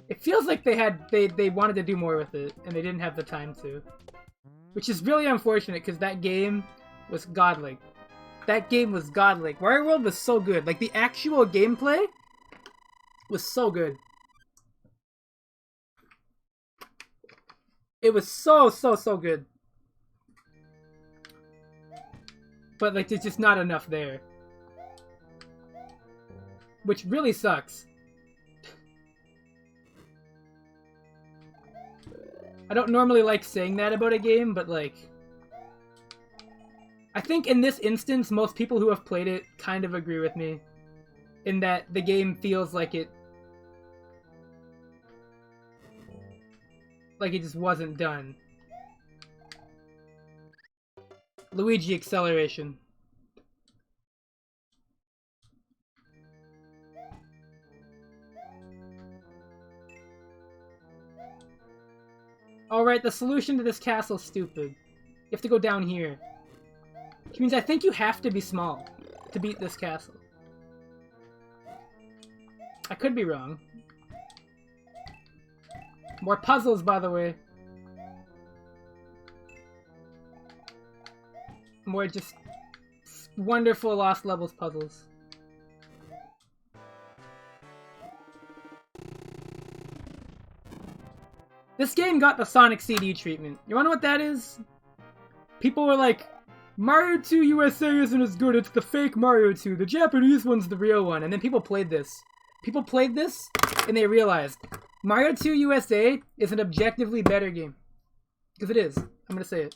it feels like they wanted to do more with it, and they didn't have the time to. Which is really unfortunate, because that game was godlike. That game was godlike. Wario World was so good. Like, the actual gameplay was so good. It was so good. But, like, there's just not enough there. Which really sucks. I don't normally like saying that about a game, but, like, I think in this instance, most people who have played it kind of agree with me in that the game feels like it just wasn't done. Luigi acceleration. Alright, the solution to this castle's stupid. You have to go down here. Which means I think you have to be small to beat this castle. I could be wrong. More puzzles, by the way. More just wonderful Lost Levels puzzles. This game got the Sonic CD treatment. You wanna know what that is? People were like, Mario 2 USA isn't as good, it's the fake Mario 2. The Japanese one's the real one. And then people played this. People played this, and they realized Mario 2 USA is an objectively better game. Because it is. I'm gonna say it.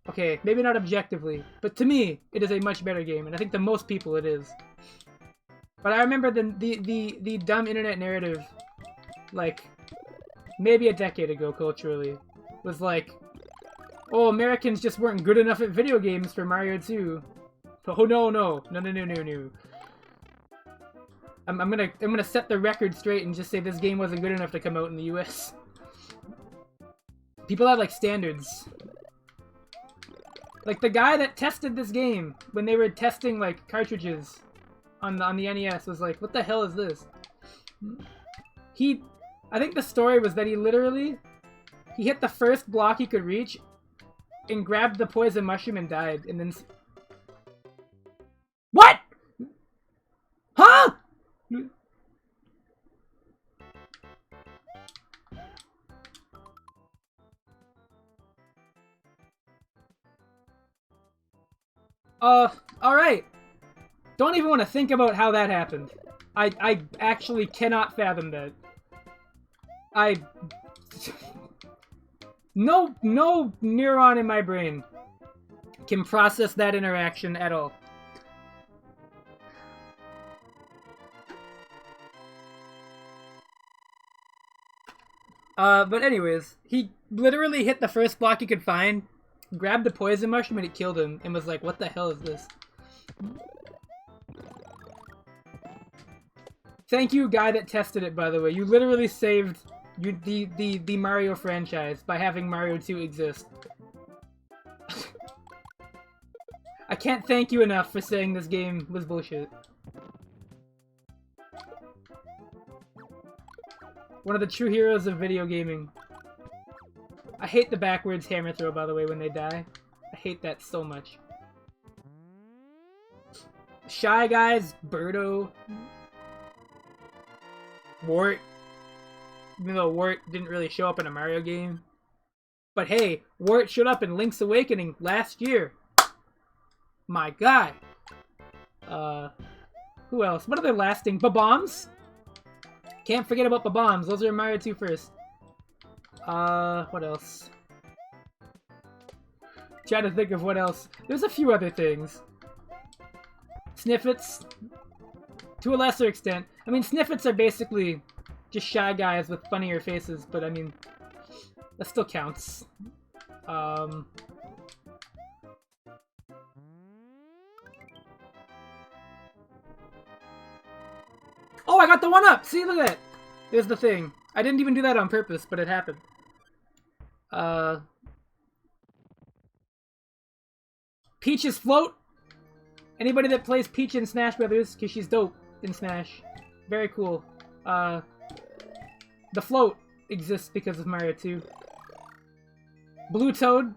Okay, maybe not objectively, but to me, it is a much better game, and I think to most people it is. But I remember the dumb internet narrative, like, maybe a decade ago culturally, was like, oh, Americans just weren't good enough at video games for Mario 2. Oh, no. I'm gonna set the record straight and just say this game wasn't good enough to come out in the US. People have, like, standards. Like, the guy that tested this game, when they were testing, like, cartridges on the NES, was like, what the hell is this? I think the story was that he hit the first block he could reach, and grabbed the poison mushroom and died, and then... What?! Huh?! Alright. Don't even want to think about how that happened. I actually cannot fathom that. No neuron in my brain can process that interaction at all. But anyways, he literally hit the first block he could find, grabbed the poison mushroom, and it killed him, and was like, what the hell is this? Thank you, guy that tested it, by the way. You literally saved the Mario franchise by having Mario 2 exist. I can't thank you enough for saying this game was bullshit. One of the true heroes of video gaming. I hate the backwards hammer throw, by the way, when they die. I hate that so much. Shy Guys, Birdo, Wart. Even though Wart didn't really show up in a Mario game. But hey, Wart showed up in Link's Awakening last year. My guy. Who else? What other lasting? Bob-ombs? Can't forget about Bob-ombs. Those are Mario 2 first. What else? Trying to think of what else. There's a few other things. Sniffets. To a lesser extent. I mean, Sniffets are basically just shy guys with funnier faces, but I mean, that still counts. Oh, I got the 1-up! See, look at that! There's the thing. I didn't even do that on purpose, but it happened. Peach's float! Anybody that plays Peach in Smash Brothers, because she's dope in Smash. Very cool. The float exists because of Mario 2. Blue Toad.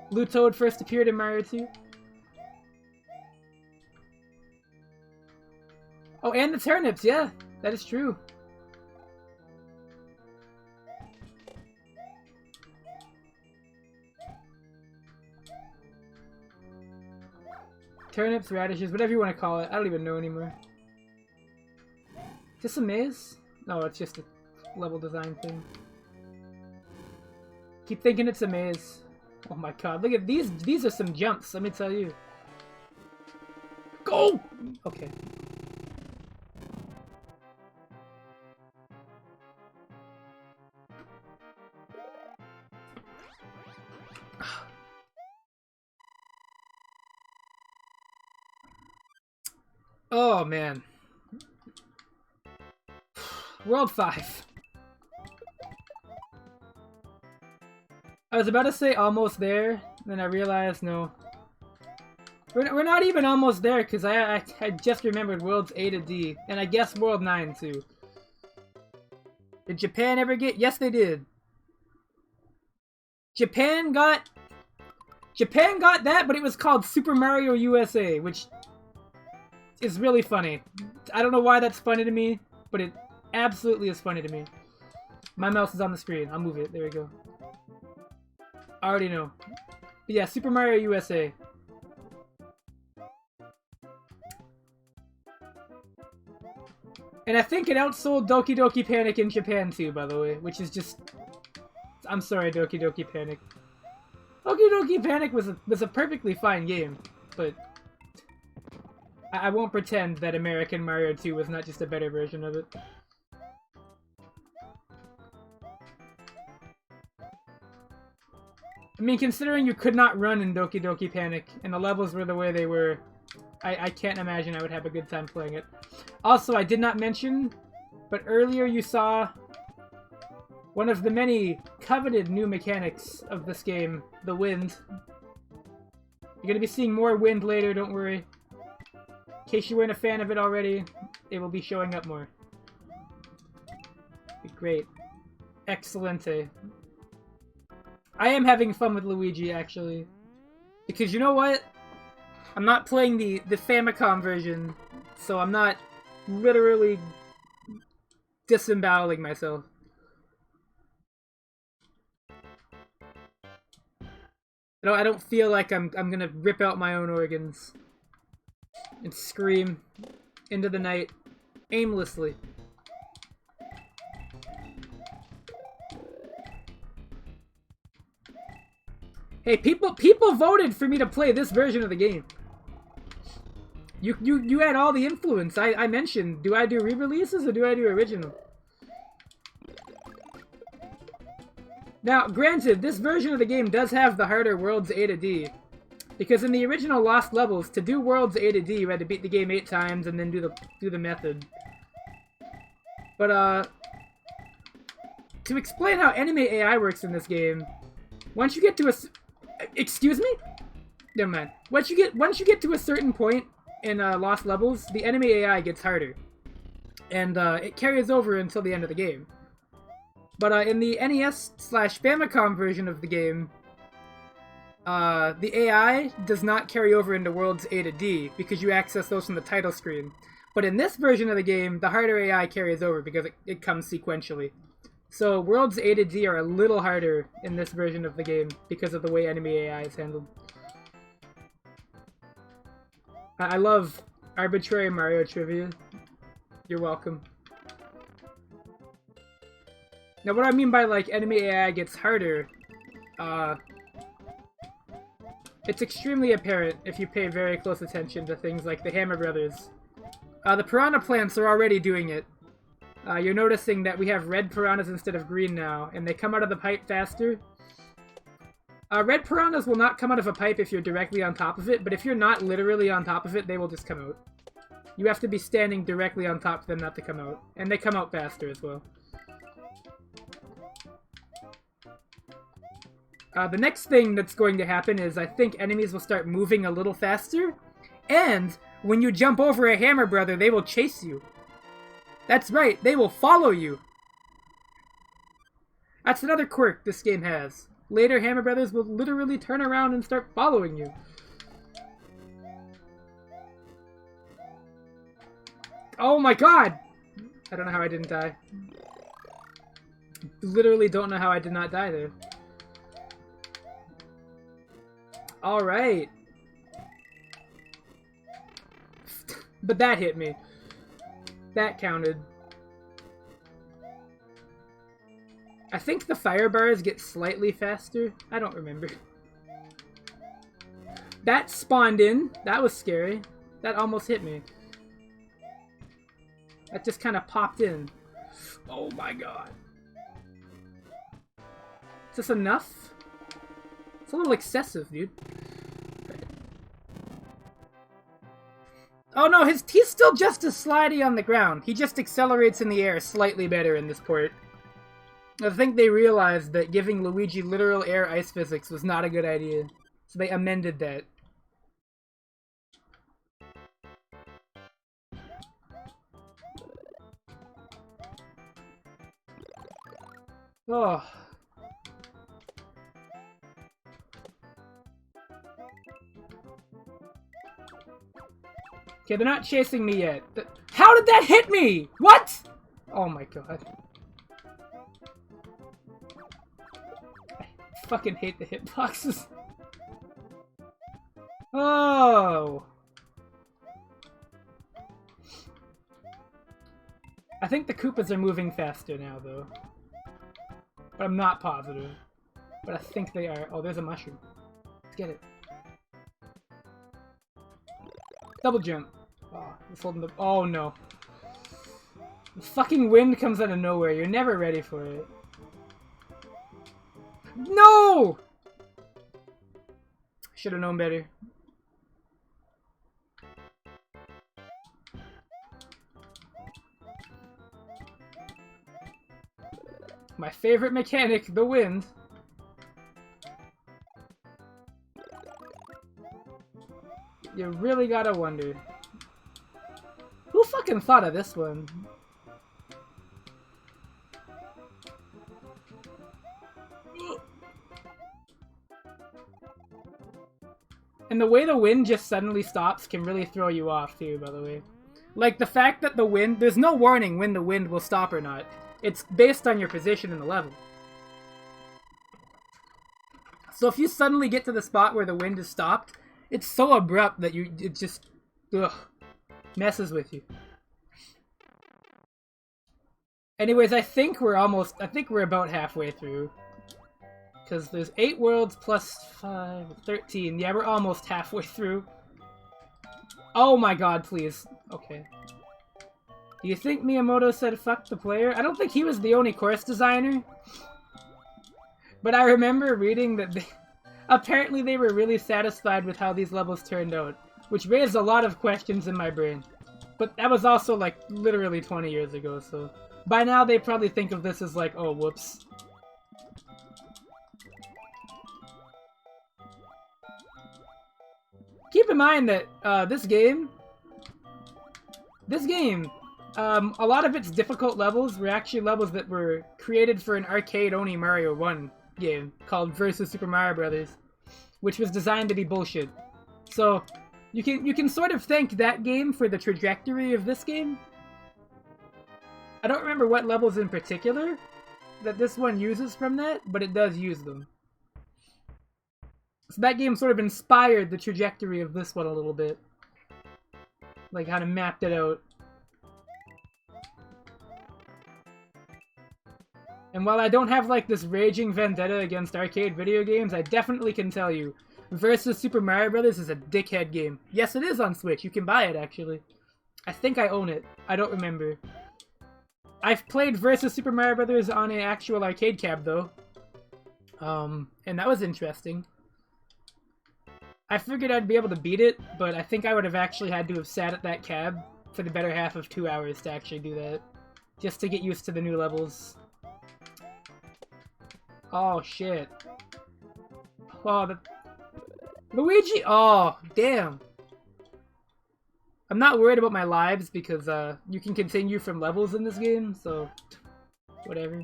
Blue Toad first appeared in Mario 2. Oh, and the turnips, yeah, that is true. Turnips, radishes, whatever you want to call it. I don't even know anymore. Is this a maze? No, it's just a level design thing. Keep thinking it's a maze. Oh my god, look at these. These are some jumps, let me tell you. Go! Okay. Oh, man. World 5. I was about to say almost there, then I realized no. We're not even almost there, because I just remembered Worlds A to D, and I guess World 9 too. Did Japan ever get... Yes, they did. Japan got that, but it was called Super Mario USA, which is really funny. I don't know why that's funny to me, but it absolutely is funny to me. My mouse is on the screen. I'll move it. There we go. I already know. But yeah, Super Mario USA. And I think it outsold Doki Doki Panic in Japan too, by the way, which is just... I'm sorry, Doki Doki Panic. Doki Doki Panic was a perfectly fine game, but I won't pretend that American Mario 2 was not just a better version of it. I mean, considering you could not run in Doki Doki Panic, and the levels were the way they were, I can't imagine I would have a good time playing it. Also, I did not mention, but earlier you saw one of the many coveted new mechanics of this game, the wind. You're gonna be seeing more wind later, don't worry. In case you weren't a fan of it already, it will be showing up more. Great. Excellente. I am having fun with Luigi, actually. Because you know what? I'm not playing the Famicom version, so I'm not literally disemboweling myself. I don't feel like I'm gonna rip out my own organs and scream into the night aimlessly. Hey, people voted for me to play this version of the game. You had all the influence. I mentioned, do I do re-releases or do I do original? Now, granted, this version of the game does have the harder Worlds A to D. Because in the original Lost Levels, to do Worlds A to D, you had to beat the game 8 times and then do the method. But, to explain how anime AI works in this game, once you get to a... Excuse me? Never mind. Once you get to a certain point in Lost Levels, the enemy AI gets harder. And, it carries over until the end of the game. But, in the NES/Famicom version of the game, the AI does not carry over into Worlds A to D, because you access those from the title screen. But in this version of the game, the harder AI carries over, because it comes sequentially. So worlds A to D are a little harder in this version of the game because of the way enemy AI is handled. I love arbitrary Mario trivia. You're welcome. Now what I mean by like enemy AI gets harder, it's extremely apparent if you pay very close attention to things like the Hammer Brothers. The piranha plants are already doing it. You're noticing that we have red piranhas instead of green now, and they come out of the pipe faster. Red piranhas will not come out of a pipe if you're directly on top of it, but if you're not literally on top of it, they will just come out. You have to be standing directly on top of them not to come out. And they come out faster as well. The next thing that's going to happen is I think enemies will start moving a little faster, and when you jump over a Hammer Brother, they will chase you. That's right, they will follow you. That's another quirk this game has. Later, Hammer Brothers will literally turn around and start following you. Oh my god! I don't know how I didn't die. Literally don't know how I did not die there. Alright. But that hit me. That counted. I think the fire bars get slightly faster. I don't remember. That spawned in. That was scary. That almost hit me. That just kind of popped in. Oh my god. Is this enough? It's a little excessive, dude. Oh no, he's still just as slidey on the ground. He just accelerates in the air slightly better in this port. I think they realized that giving Luigi literal air ice physics was not a good idea. So they amended that. Oh. Okay, they're not chasing me yet. How did that hit me? What? Oh my god. I fucking hate the hitboxes. Oh. I think the Koopas are moving faster now, though. But I'm not positive. But I think they are. Oh, there's a mushroom. Let's get it. Double jump. Oh, it's holding the. Oh no. The fucking wind comes out of nowhere. You're never ready for it. No! Should have known better. My favorite mechanic, the wind. You really gotta wonder. Who fucking thought of this one? And the way the wind just suddenly stops can really throw you off too, by the way. Like the fact that the wind, there's no warning when the wind will stop or not. It's based on your position in the level. So if you suddenly get to the spot where the wind is stopped, it's so abrupt that it just messes with you. Anyways, I think we're about halfway through. Because there's 8 worlds plus 5, 13. Yeah, we're almost halfway through. Oh my god, please. Okay. Do you think Miyamoto said fuck the player? I don't think he was the only course designer. But I remember reading that apparently they were really satisfied with how these levels turned out. Which raised a lot of questions in my brain. But that was also like literally 20 years ago, so... By now they probably think of this as like, oh whoops. Keep in mind that this game, a lot of its difficult levels were actually levels that were created for an arcade-only Mario 1 game called Versus Super Mario Brothers, which was designed to be bullshit. So you can sort of thank that game for the trajectory of this game. I don't remember what levels in particular, that this one uses from that, but it does use them. So that game sort of inspired the trajectory of this one a little bit. Like, kind of mapped it out. And while I don't have, like, this raging vendetta against arcade video games, I definitely can tell you, Versus Super Mario Brothers is a dickhead game. Yes, it is on Switch. You can buy it, actually. I think I own it. I don't remember. I've played Versus Super Mario Brothers on an actual arcade cab, though. And that was interesting. I figured I'd be able to beat it, but I think I would have actually had to have sat at that cab for the better half of 2 hours to actually do that. Just to get used to the new levels. Oh, shit. Oh, the... Luigi! Oh, damn. I'm not worried about my lives because you can continue from levels in this game, so... Whatever.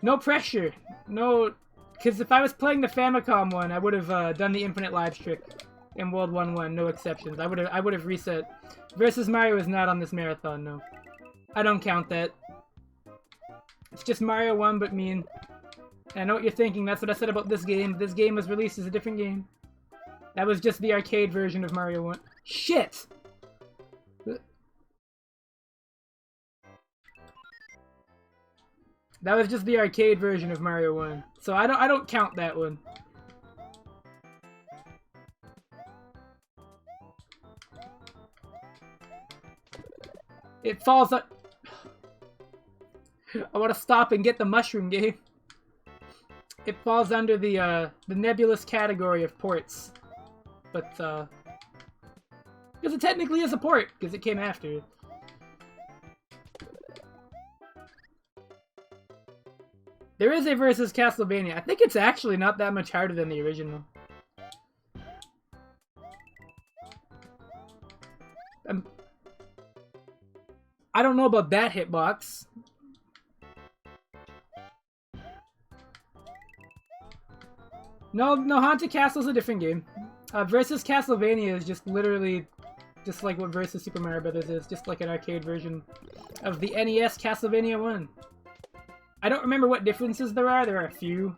No pressure. No... Because if I was playing the Famicom one, I would have done the infinite lives trick in World 1-1, no exceptions. I would have reset. Versus Mario is not on this marathon, no. I don't count that. It's just Mario 1, but mean. And I know what you're thinking, that's what I said about this game. This game was released as a different game. That was just the arcade version of Mario 1. Shit! That was just the arcade version of Mario 1. So I don't count that one. It falls up. I want to stop and get the mushroom game. It falls under the nebulous category of ports. But, because it technically is a port, because it came after it. There is a Versus Castlevania. I think it's actually not that much harder than the original. I don't know about that hitbox. No, Haunted Castle's a different game. Versus Castlevania is just literally just like what Versus Super Mario Brothers is, just like an arcade version of the NES Castlevania 1. I don't remember what differences there are. There are a few.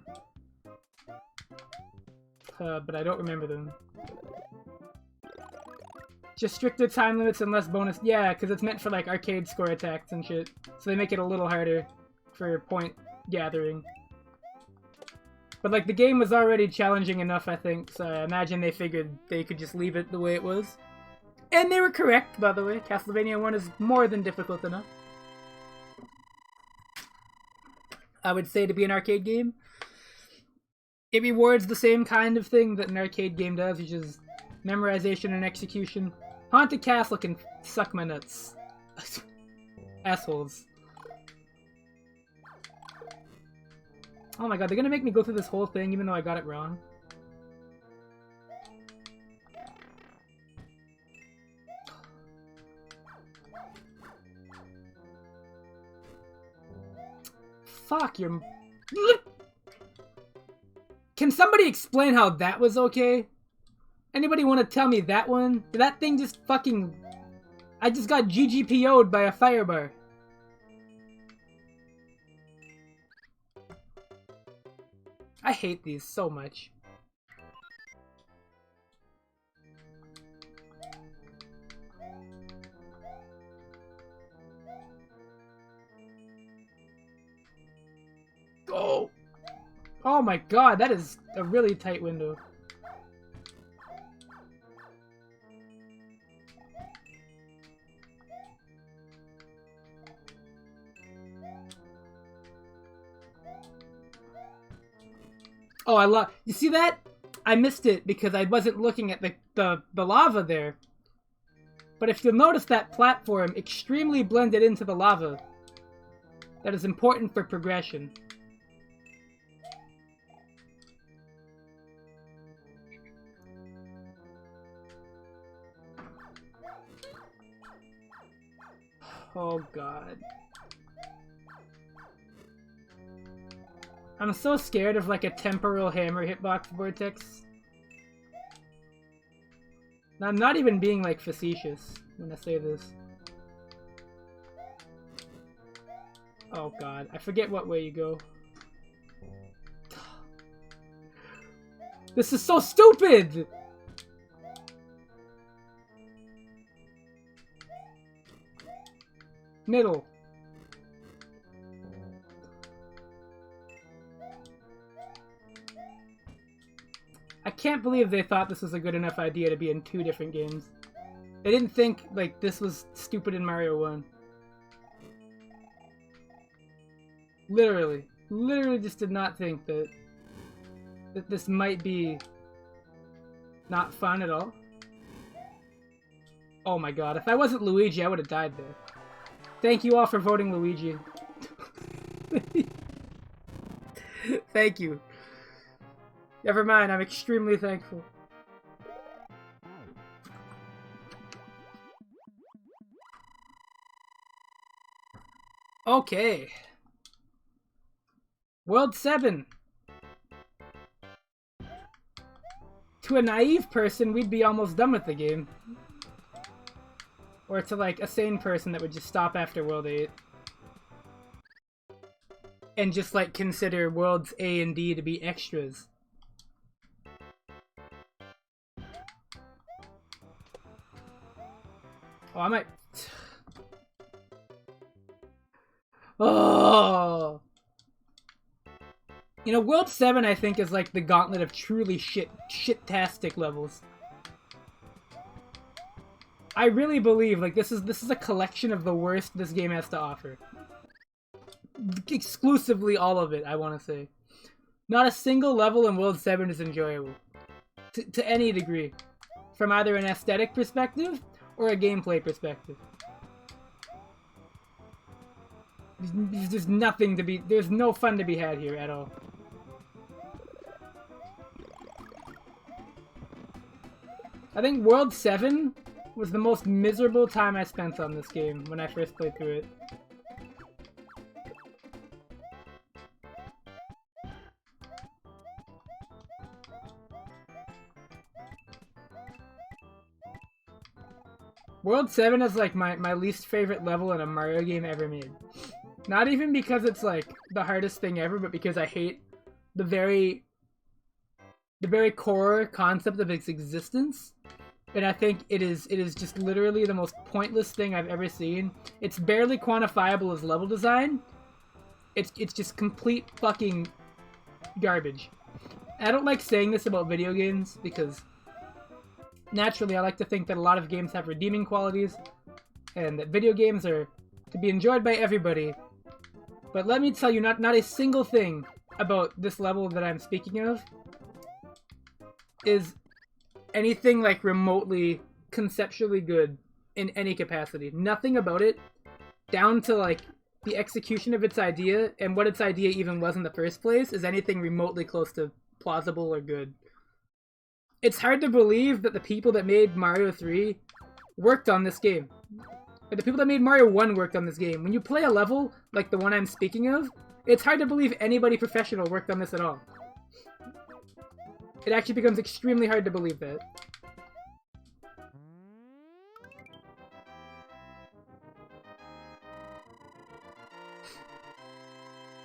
But I don't remember them. Just stricter time limits and less bonus. Yeah, because it's meant for like arcade score attacks and shit. So they make it a little harder for point gathering. But like the game was already challenging enough, I think. So I imagine they figured they could just leave it the way it was. And they were correct, by the way. Castlevania 1 is more than difficult enough. I would say to be an arcade game. It rewards the same kind of thing that an arcade game does, which is memorization and execution. Haunted Castle can suck my nuts. Assholes. Oh my god, they're gonna make me go through this whole thing even though I got it wrong. Fuck, you're... Can somebody explain how that was okay? Anybody want to tell me that one? Did that thing just fucking... I just got GGPO'd by a firebar. I hate these so much. Oh! Oh my god, that is a really tight window. Oh, I love... You see that? I missed it because I wasn't looking at the lava there. But if you'll notice that platform extremely blended into the lava. That is important for progression. Oh god. I'm so scared of like a temporal hammer hitbox vortex. I'm not even being like facetious when I say this. Oh god, I forget what way you go. This is so stupid! Middle. I can't believe they thought this was a good enough idea to be in 2 different games. They didn't think, like, this was stupid in Mario 1. Literally. Literally just did not think that this might be not fun at all. Oh my god, if I wasn't Luigi, I would have died there. Thank you all for voting Luigi. Thank you. Never mind, I'm extremely thankful. Okay. World 7. To a naive person, we'd be almost done with the game. Or to, like, a sane person that would just stop after World 8. And just, like, consider Worlds A and D to be extras. Oh, I might... Oh! You know, World 7, I think, is like the gauntlet of truly shit-tastic levels. I really believe, like, this is a collection of the worst this game has to offer. Exclusively all of it, I want to say. Not a single level in World 7 is enjoyable. To any degree. From either an aesthetic perspective, or a gameplay perspective. There's nothing to be... There's no fun to be had here at all. I think World 7 was the most miserable time I spent on this game when I first played through it. World 7 is like my least favorite level in a Mario game ever made. Not even because it's like the hardest thing ever, but because I hate the very core concept of its existence. And I think it is just literally the most pointless thing I've ever seen. It's barely quantifiable as level design. It's just complete fucking garbage. I don't like saying this about video games because naturally I like to think that a lot of games have redeeming qualities and that video games are to be enjoyed by everybody. But let me tell you, not a single thing about this level that I'm speaking of is anything like remotely conceptually good in any capacity. Nothing about it, down to like the execution of its idea and what its idea even was in the first place, is anything remotely close to plausible or good. It's hard to believe that the people that made Mario 3 worked on this game. Like, the people that made Mario 1 worked on this game. When you play a level like the one I'm speaking of, it's hard to believe anybody professional worked on this at all. It actually becomes extremely hard to believe that.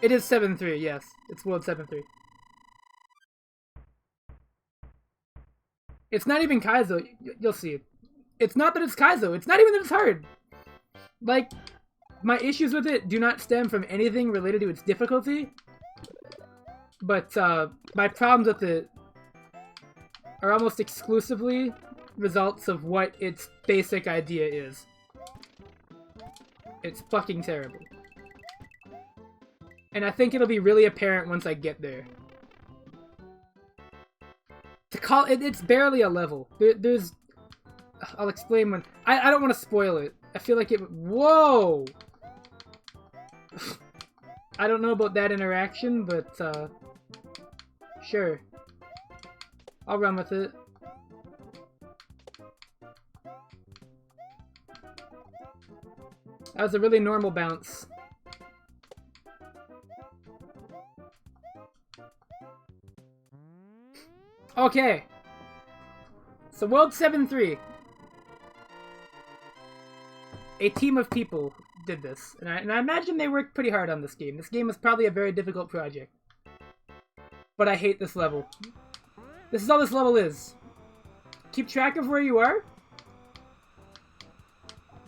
It is 7-3, yes. It's World 7-3. It's not even Kaizo. You'll see it. It's not that it's Kaizo. It's not even that it's hard. Like, my issues with it do not stem from anything related to its difficulty. But, my problems with it are almost exclusively results of what its basic idea is. It's fucking terrible. And I think it'll be really apparent once I get there. To call it, it's barely a level. There's... I'll explain when... I don't want to spoil it. I feel like it... Whoa! I don't know about that interaction, but, sure. I'll run with it. That was a really normal bounce. Okay. So World 7-3. A team of people did this. And I imagine they worked pretty hard on this game. This game was probably a very difficult project. But I hate this level. This is all this level is. Keep track of where you are.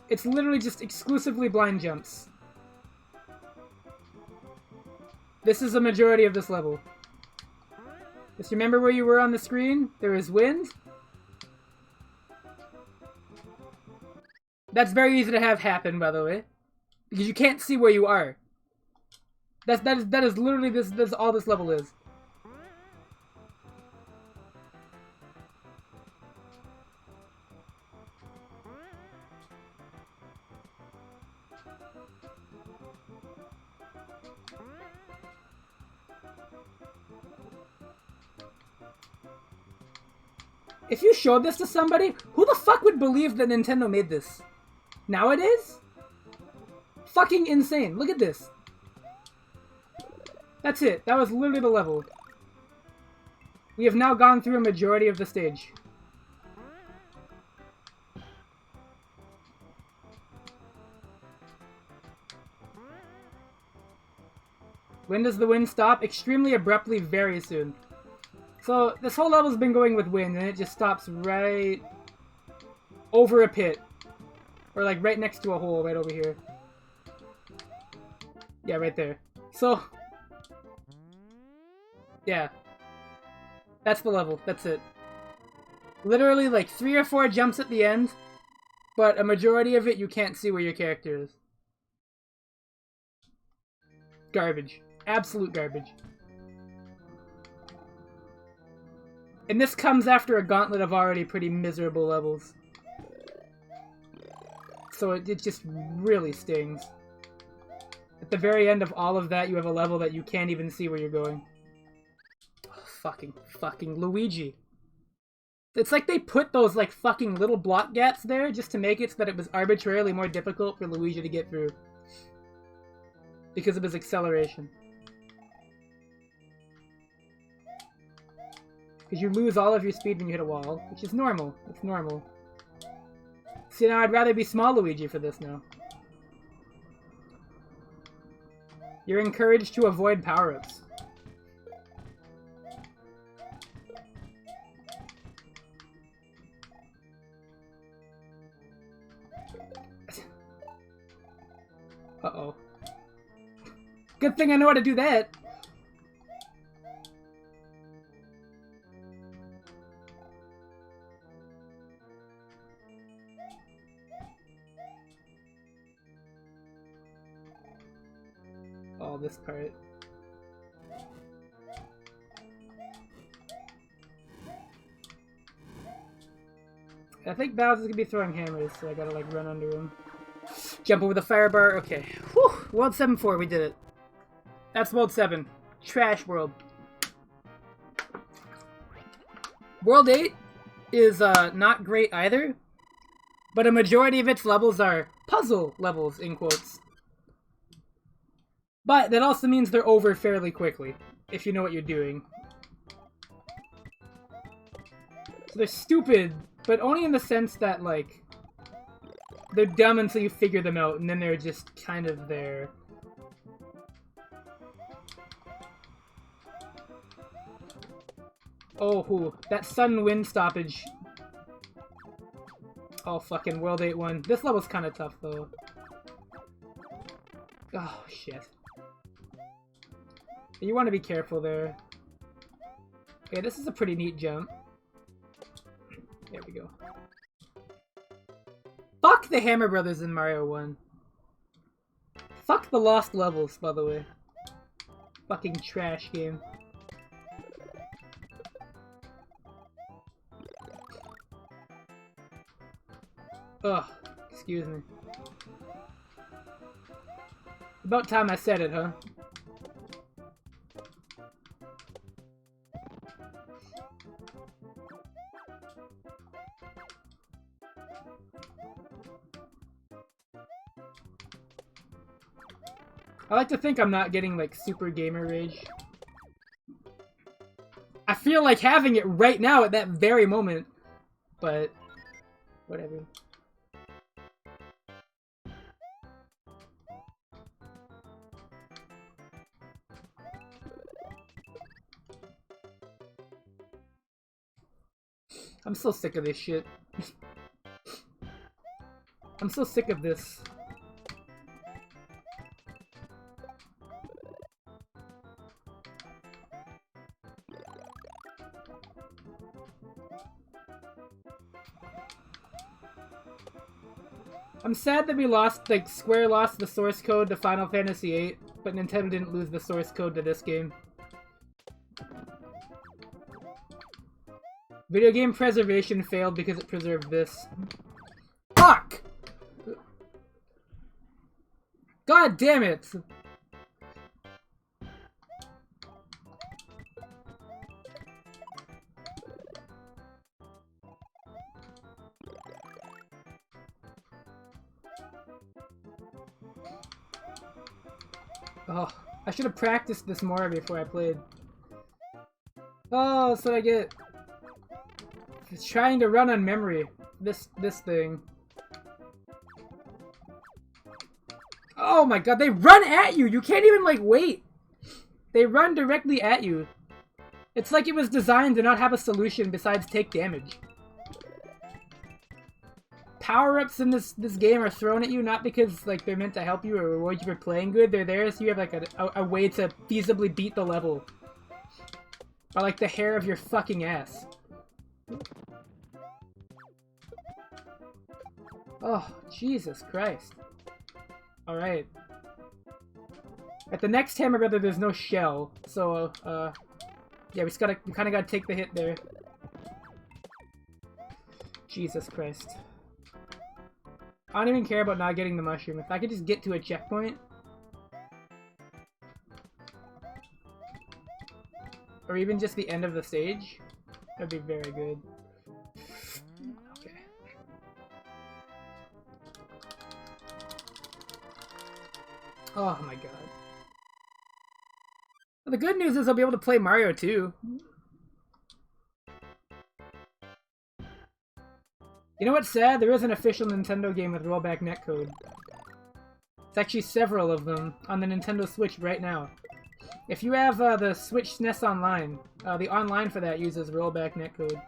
It's literally just exclusively blind jumps. This is the majority of this level. Just remember where you were on the screen. There is wind. That's very easy to have happen, by the way. Because you can't see where you are. That is literally this all this level is. If you showed this to somebody, who the fuck would believe that Nintendo made this? Nowadays? Fucking insane. Look at this. That's it. That was literally the level. We have now gone through a majority of the stage. When does the wind stop? Extremely abruptly, very soon. So, this whole level's been going with wind, and it just stops right over a pit. Or, like, right next to a hole, right over here. Yeah, right there. So, yeah. That's the level. That's it. Literally, like, 3 or 4 jumps at the end, but a majority of it, you can't see where your character is. Garbage. Absolute garbage. And this comes after a gauntlet of already pretty miserable levels. So it just really stings. At the very end of all of that, you have a level that you can't even see where you're going. Oh, fucking Luigi. It's like they put those, like, fucking little block gaps there just to make it so that it was arbitrarily more difficult for Luigi to get through. Because of his acceleration. Because you lose all of your speed when you hit a wall, which is normal. It's normal. See, now I'd rather be small Luigi for this now. You're encouraged to avoid power-ups. Uh-oh. Good thing I know how to do that. Oh, this part. I think Bowser's gonna be throwing hammers, so I gotta, like, run under him. Jump over the fire bar. Okay. Whew! World 7-4, we did it. That's World 7. Trash world. World 8 is not great either, but a majority of its levels are puzzle levels, in quotes. But that also means they're over fairly quickly, if you know what you're doing. So they're stupid, but only in the sense that, like, they're dumb until you figure them out, and then they're just kind of there. Oh, that sudden wind stoppage. Oh, fucking World 8-1. This level's kind of tough, though. Oh, shit. You want to be careful there. Okay, this is a pretty neat jump. There we go. Fuck the Hammer Brothers in Mario 1. Fuck the lost levels, by the way. Fucking trash game. Ugh, excuse me. About time I said it, huh? I like to think I'm not getting, like, super gamer rage. I feel like having it right now at that very moment, but whatever. I'm so sick of this shit. I'm so sick of this. I'm sad that we lost, like, Square lost the source code to Final Fantasy VIII, but Nintendo didn't lose the source code to this game. Video game preservation failed because it preserved this. Fuck! God damn it! Oh, I should have practiced this more before I played. Oh, so I get... It's trying to run on memory. This thing. Oh my god, they run at you! You can't even, like, wait! They run directly at you. It's like it was designed to not have a solution besides take damage. Power-ups in this game are thrown at you not because, like, they're meant to help you or reward you for playing good. They're there so you have, like, a way to feasibly beat the level. Or, like, the hair of your fucking ass. Oh, Jesus Christ. Alright. At the next Hammer Brother, there's no shell. So, yeah, we kinda gotta take the hit there. Jesus Christ. I don't even care about not getting the mushroom. If I could just get to a checkpoint. Or even just the end of the stage. That'd be very good. Okay. Oh my god. Well, the good news is I'll be able to play Mario 2. You know what's sad? There is an official Nintendo game with rollback netcode. It's actually several of them on the Nintendo Switch right now. If you have the Switch SNES Online, the online for that uses rollback netcode.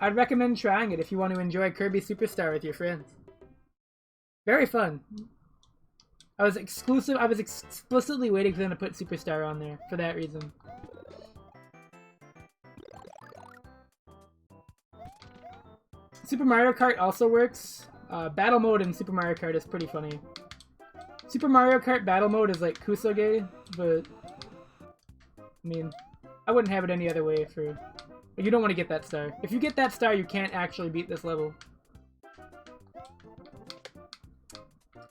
I'd recommend trying it if you want to enjoy Kirby Superstar with your friends. Very fun. I was explicitly waiting for them to put Superstar on there for that reason. Super Mario Kart also works. Battle mode in Super Mario Kart is pretty funny. Super Mario Kart battle mode is like Kusoge, but I mean, I wouldn't have it any other way for... You don't want to get that star. If you get that star, you can't actually beat this level.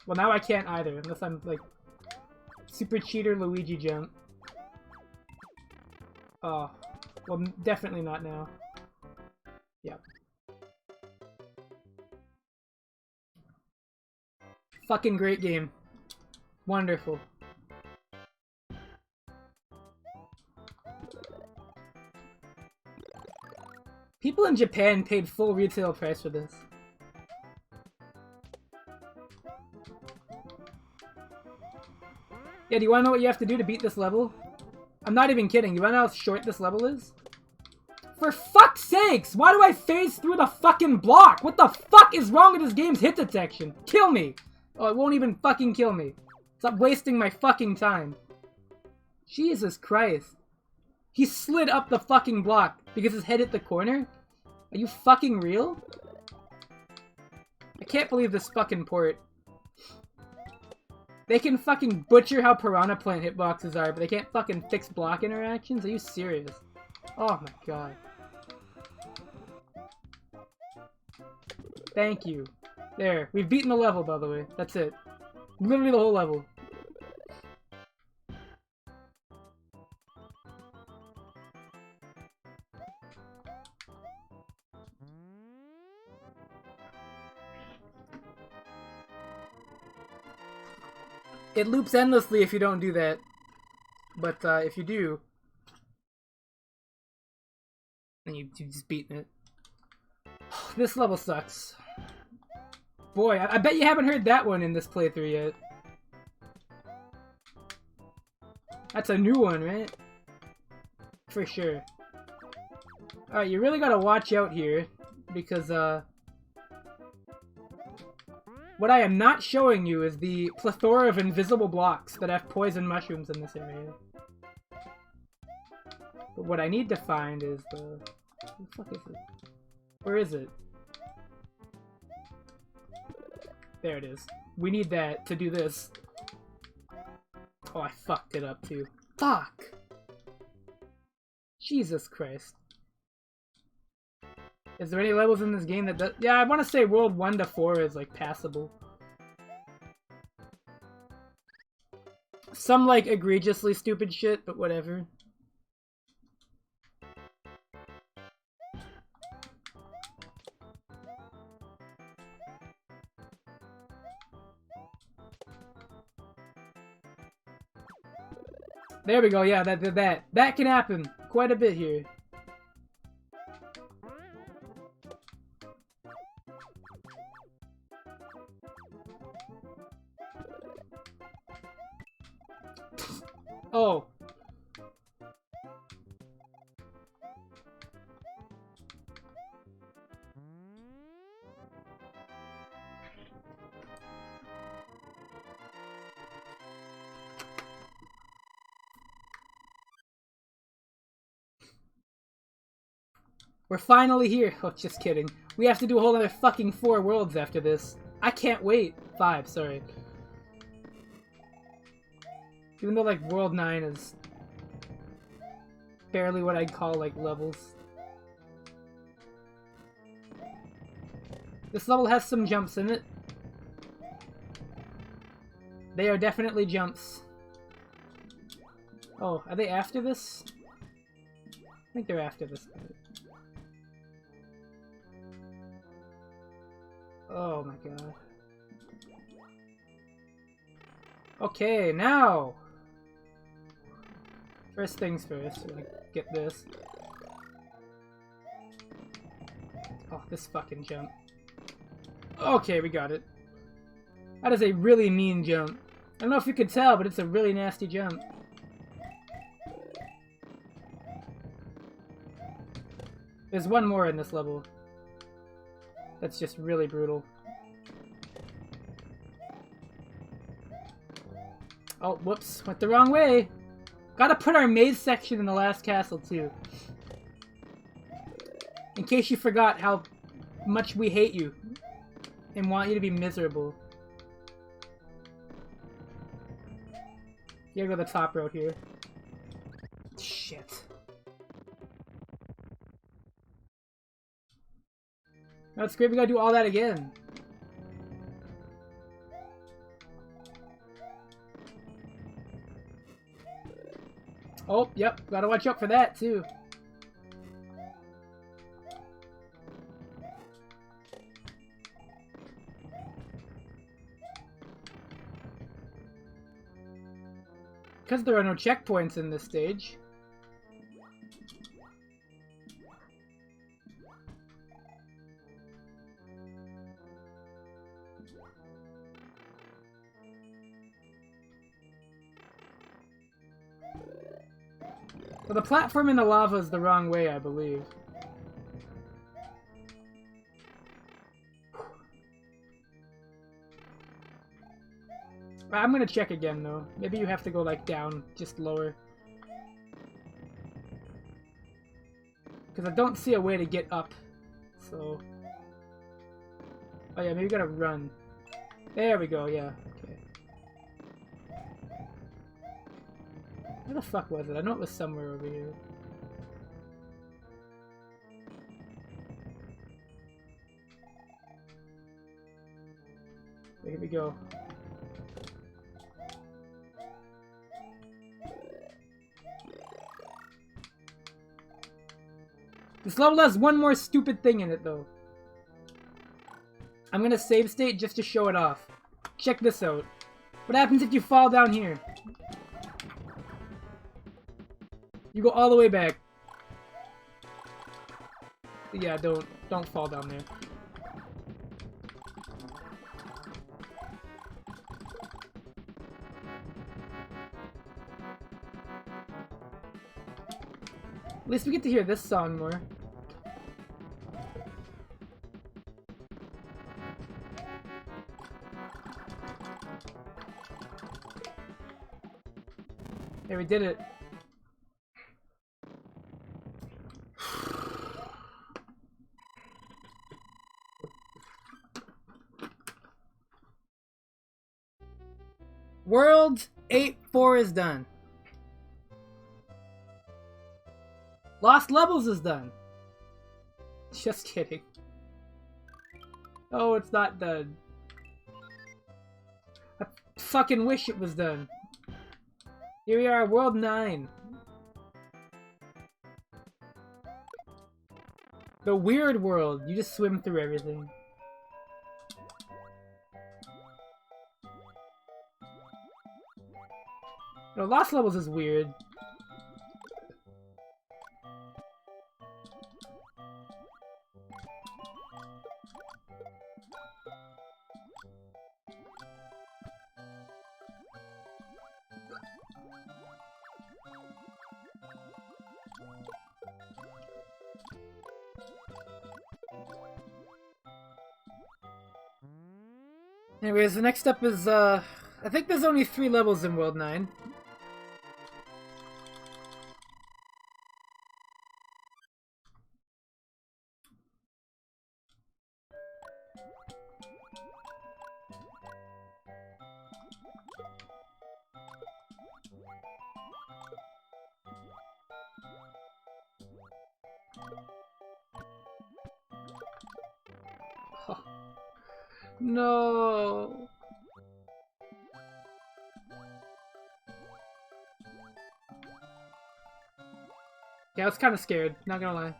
Well, now I can't either, unless I'm like Super Cheater Luigi jump. Oh, well, definitely not now. Yeah. Fucking great game. Wonderful. People in Japan paid full retail price for this. Yeah, do you want to know what you have to do to beat this level? I'm not even kidding. You want to know how short this level is? For fuck's sakes! Why do I phase through the fucking block? What the fuck is wrong with this game's hit detection? Kill me! Oh, it won't even fucking kill me. Stop wasting my fucking time. Jesus Christ. He slid up the fucking block because his head hit the corner? Are you fucking real? I can't believe this fucking port. They can fucking butcher how Piranha Plant hitboxes are, but they can't fucking fix block interactions? Are you serious? Oh my god. Thank you. There. We've beaten the level, by the way. That's it. Literally the whole level. It loops endlessly if you don't do that. But if you do, then you've just beaten it. This level sucks. Boy, I bet you haven't heard that one in this playthrough yet. That's a new one, right? For sure. Alright, you really gotta watch out here, because, what I am not showing you is the plethora of invisible blocks that have poison mushrooms in this area. But what I need to find is the... What the fuck is it? Where is it? There it is. We need that to do this. Oh, I fucked it up too. Fuck! Jesus Christ. Is there any levels in this game that does... Yeah, I want to say World 1 to 4 is, like, passable. Some, like, egregiously stupid shit, but whatever. There we go, yeah, that can happen quite a bit here. Oh. We're finally here. Oh, just kidding. We have to do a whole other fucking 4 worlds after this. I can't wait. 5, sorry. Even though, like, World 9 is barely what I'd call, like, levels. This level has some jumps in it. They are definitely jumps. Oh, are they after this? I think they're after this part. Oh my god. Okay, now! First things first, like, get this. Oh, this fucking jump. Okay, we got it. That is a really mean jump. I don't know if you could tell, but it's a really nasty jump. There's one more in this level. That's just really brutal. Oh, whoops. Went the wrong way. Gotta put our maze section in the last castle, too. In case you forgot how much we hate you. And want you to be miserable. You gotta go the top road here. Shit. That's great, we gotta do all that again. Oh, yep, gotta watch out for that, too. Because there are no checkpoints in this stage. Well, the platform in the lava is the wrong way, I believe. I'm gonna check again, though. Maybe you have to go, like, down, just lower. Because I don't see a way to get up, so... Oh yeah, maybe you gotta run. There we go, yeah, okay. Where the fuck was it? I know it was somewhere over here. Here we go. This level has one more stupid thing in it, though. I'm gonna save state just to show it off. Check this out. What happens if you fall down here? You go all the way back. Yeah, don't fall down there. At least we get to hear this song more. There, we did it. World 8-4 is done. Lost Levels is done. Just kidding. Oh, it's not done. I fucking wish it was done. Here we are, World 9. The weird world. You just swim through everything. No, Lost Levels is weird. Anyways, the next step is, I think there's only 3 levels in World 9. Oh. No. Yeah, I was kind of scared, not gonna lie.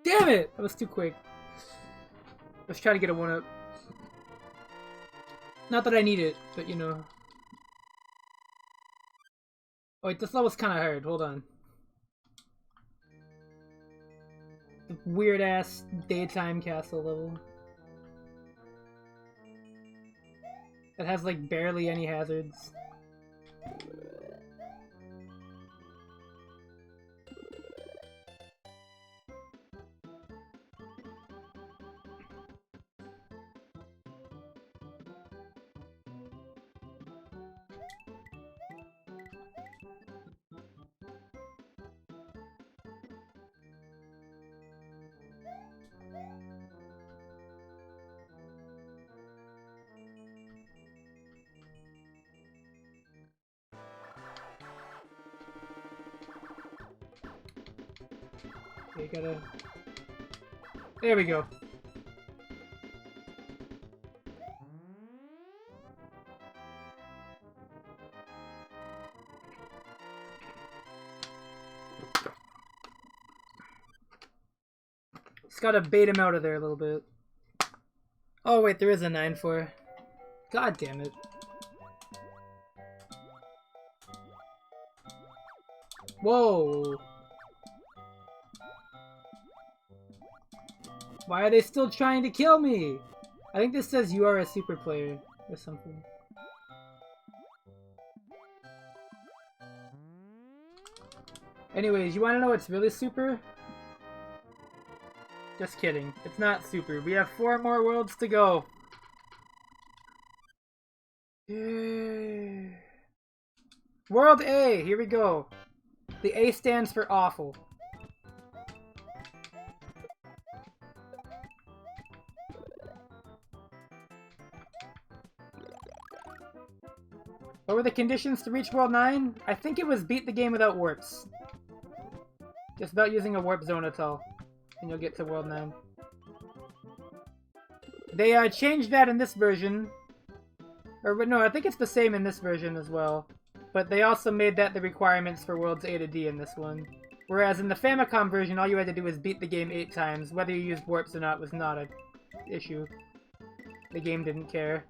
Damn it! That was too quick. Let's try to get a 1-up. Not that I need it, but you know. Oh wait, this level's kind of hard. Hold on. The weird-ass daytime castle level. It has, like, barely any hazards. Okay, gotta... There we go. Just gotta bait him out of there a little bit. Oh wait, there is a 9-4. God damn it. Whoa! Why are they still trying to kill me? I think this says you are a super player or something. Anyways, you wanna know what's really super? Just kidding. It's not super. We have 4 more worlds to go. Yay. World A! Here we go. The A stands for awful. What were the conditions to reach World 9? I think it was beat the game without warps. Just without using a warp zone at all. And you'll get to World 9. They changed that in this version. Or no, I think it's the same in this version as well. But they also made that the requirements for Worlds A to D in this one. Whereas in the Famicom version, all you had to do was beat the game 8 times. Whether you used warps or not was not an issue. The game didn't care.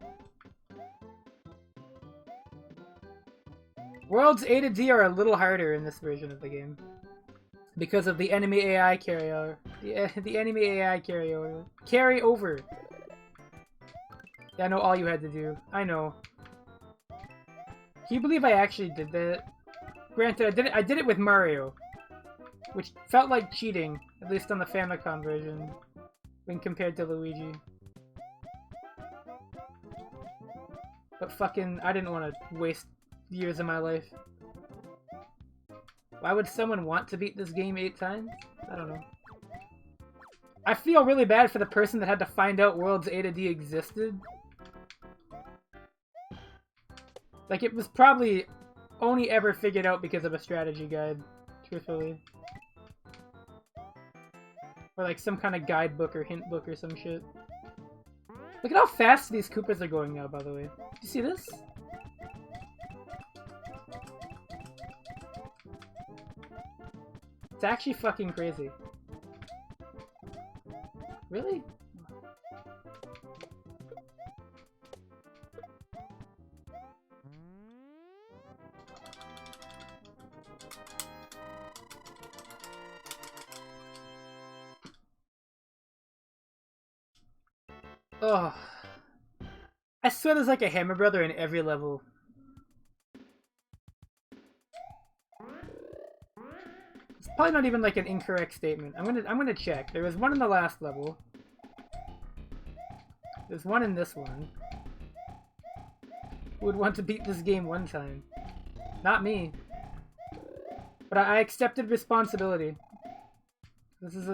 Worlds A to D are a little harder in this version of the game. Because of the enemy AI carryover. The enemy AI carryover. Yeah, I know all you had to do. I know. Can you believe I actually did that? Granted, I did it with Mario, which felt like cheating, at least on the Famicom version, when compared to Luigi. But fucking, I didn't want to waste years of my life. Why would someone want to beat this game 8 times? I don't know. I feel really bad for the person that had to find out Worlds A to D existed. Like, it was probably only ever figured out because of a strategy guide, truthfully. Or like some kind of guidebook or hint book or some shit. Look at how fast these Koopas are going now, by the way. Did you see this? It's actually fucking crazy. Really? Oh. I swear there's like a Hammer Brother in every level. It's probably not even like an incorrect statement. I'm gonna check. There was one in the last level. There's one in this one. Who would want to beat this game one time? Not me. But I accepted responsibility. This is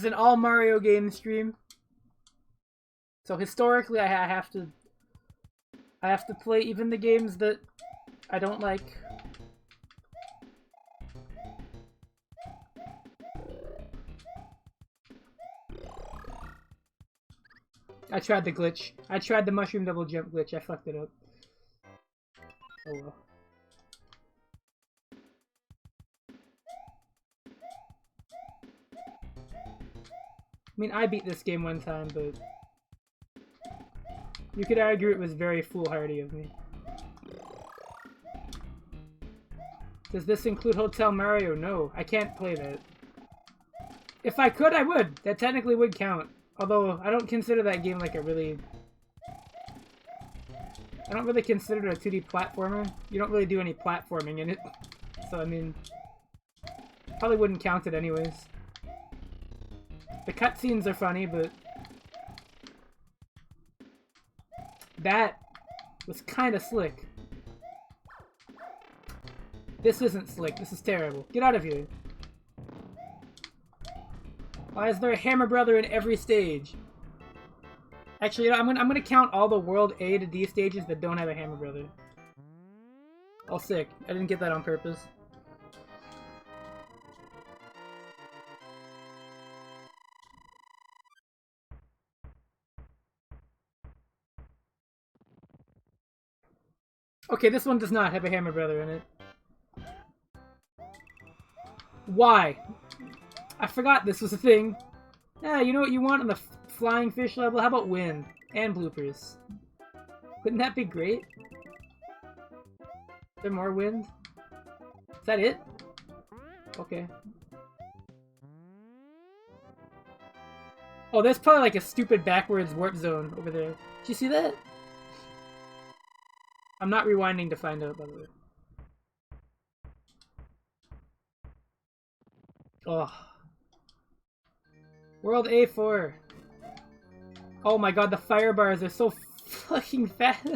an all Mario game stream. So historically I have to play even the games that I don't like. I tried the glitch. I tried the mushroom double jump glitch. I fucked it up. Oh well. I mean, I beat this game one time, but you could argue it was very foolhardy of me. Does this include Hotel Mario? No, I can't play that. If I could, I would. That technically would count. Although, I don't consider that game like a really... I don't really consider it a 2D platformer. You don't really do any platforming in it. So, I mean... probably wouldn't count it anyways. The cutscenes are funny, but... that was kinda slick. This isn't slick. This is terrible. Get out of here. Why is there a Hammer Brother in every stage? Actually, you know, I'm gonna count all the World A to D stages that don't have a Hammer Brother. Oh, sick. I didn't get that on purpose. Okay, this one does not have a Hammer Brother in it. Why? I forgot this was a thing. Yeah, you know what you want on the flying fish level? How about wind? And bloopers. Wouldn't that be great? Is there more wind? Is that it? Okay. Oh, there's probably like a stupid backwards warp zone over there. Did you see that? I'm not rewinding to find out, by the way. Oh. World A4. Oh my god, the fire bars are so fucking fast.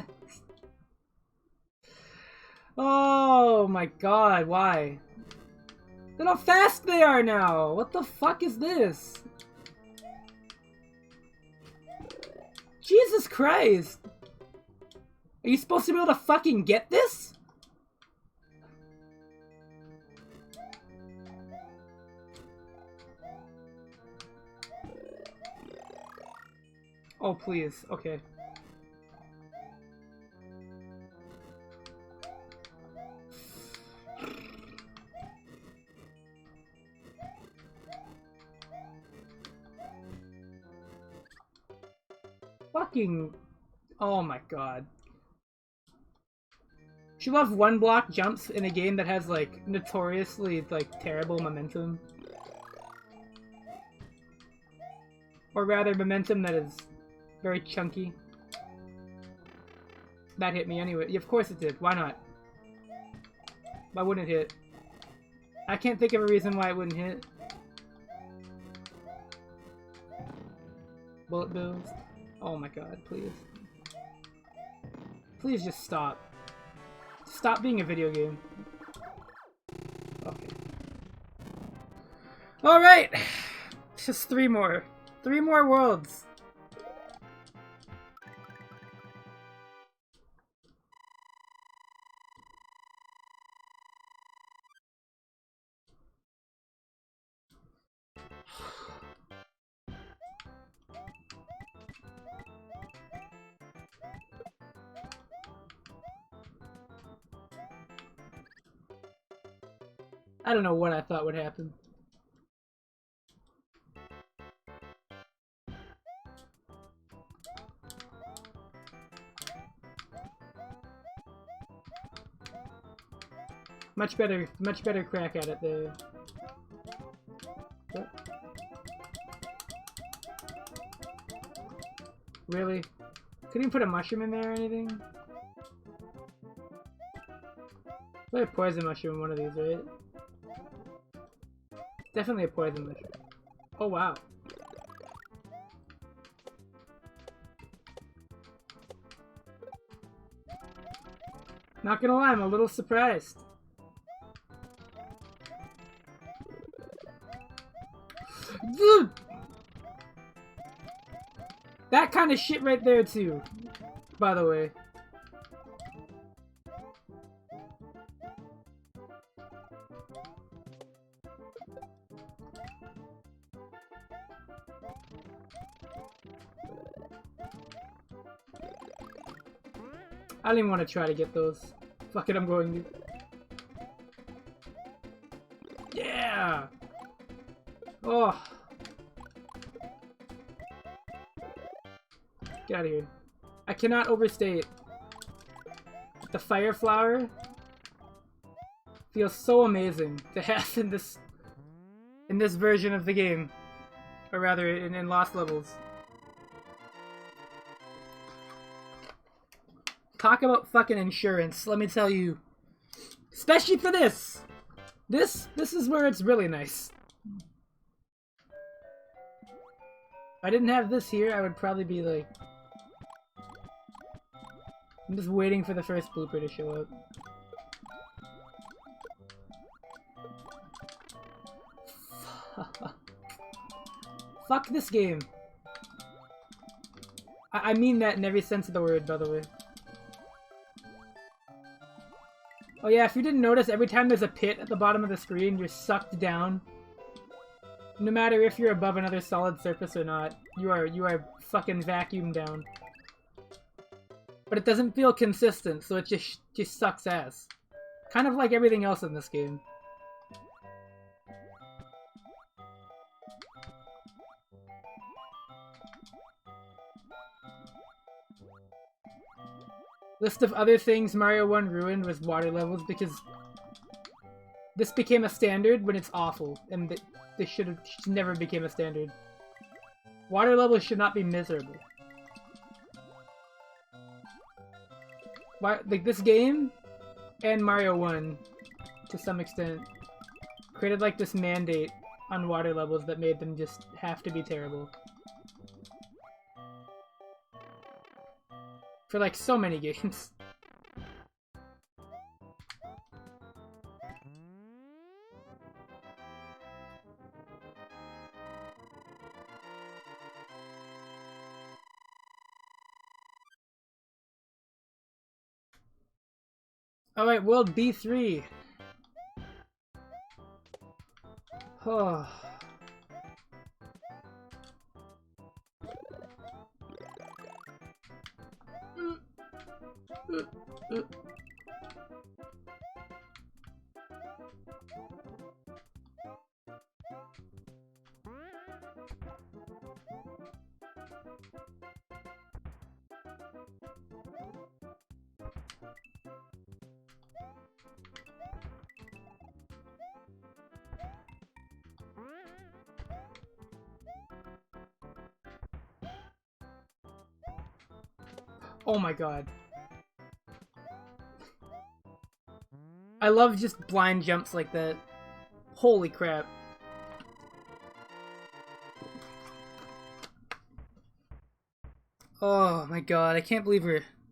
Oh my god, why? Look how fast they are now! What the fuck is this? Jesus Christ! Are you supposed to be able to fucking get this? Oh, please. Okay. Fucking... oh my god. Do you love one block jumps in a game that has, like, notoriously, like, terrible momentum? Or rather, momentum that is very chunky. That hit me anyway. Of course it did. Why not? Why wouldn't it hit? I can't think of a reason why it wouldn't hit. Bullet bills. Oh my god, please. Please just stop. Stop being a video game. Okay. Alright! Just 3 more. 3 more worlds. I don't know what I thought would happen. Much better crack at it there. What? Really? Couldn't you put a mushroom in there or anything? Put a poison mushroom in one of these, right? Definitely a poison mushroom. Oh wow. Not gonna lie, I'm a little surprised. Dude! That kind of shit right there too, by the way. I don't even want to try to get those. Fuck it, I'm going to. Yeah! Oh! Get out of here. I cannot overstate. The fire flower feels so amazing to have in this version of the game. Or rather, in Lost Levels. Talk about fucking insurance, let me tell you. Especially for this! This is where it's really nice. If I didn't have this here, I would probably be like... I'm just waiting for the first blooper to show up. Fuck this game. I mean that in every sense of the word, by the way. Oh yeah, if you didn't notice, every time there's a pit at the bottom of the screen, you're sucked down. No matter if you're above another solid surface or not, you are fucking vacuumed down. But it doesn't feel consistent, so it just sucks ass. Kind of like everything else in this game. List of other things Mario 1 ruined was water levels because this became a standard when it's awful, and this should never became a standard. Water levels should not be miserable. Why, like this game and Mario 1 to some extent created like this mandate on water levels that made them just have to be terrible. For like so many games. Alright, World B3. Oh. Oh my god. I love just blind jumps like that. Holy crap. Oh my god, I can't believe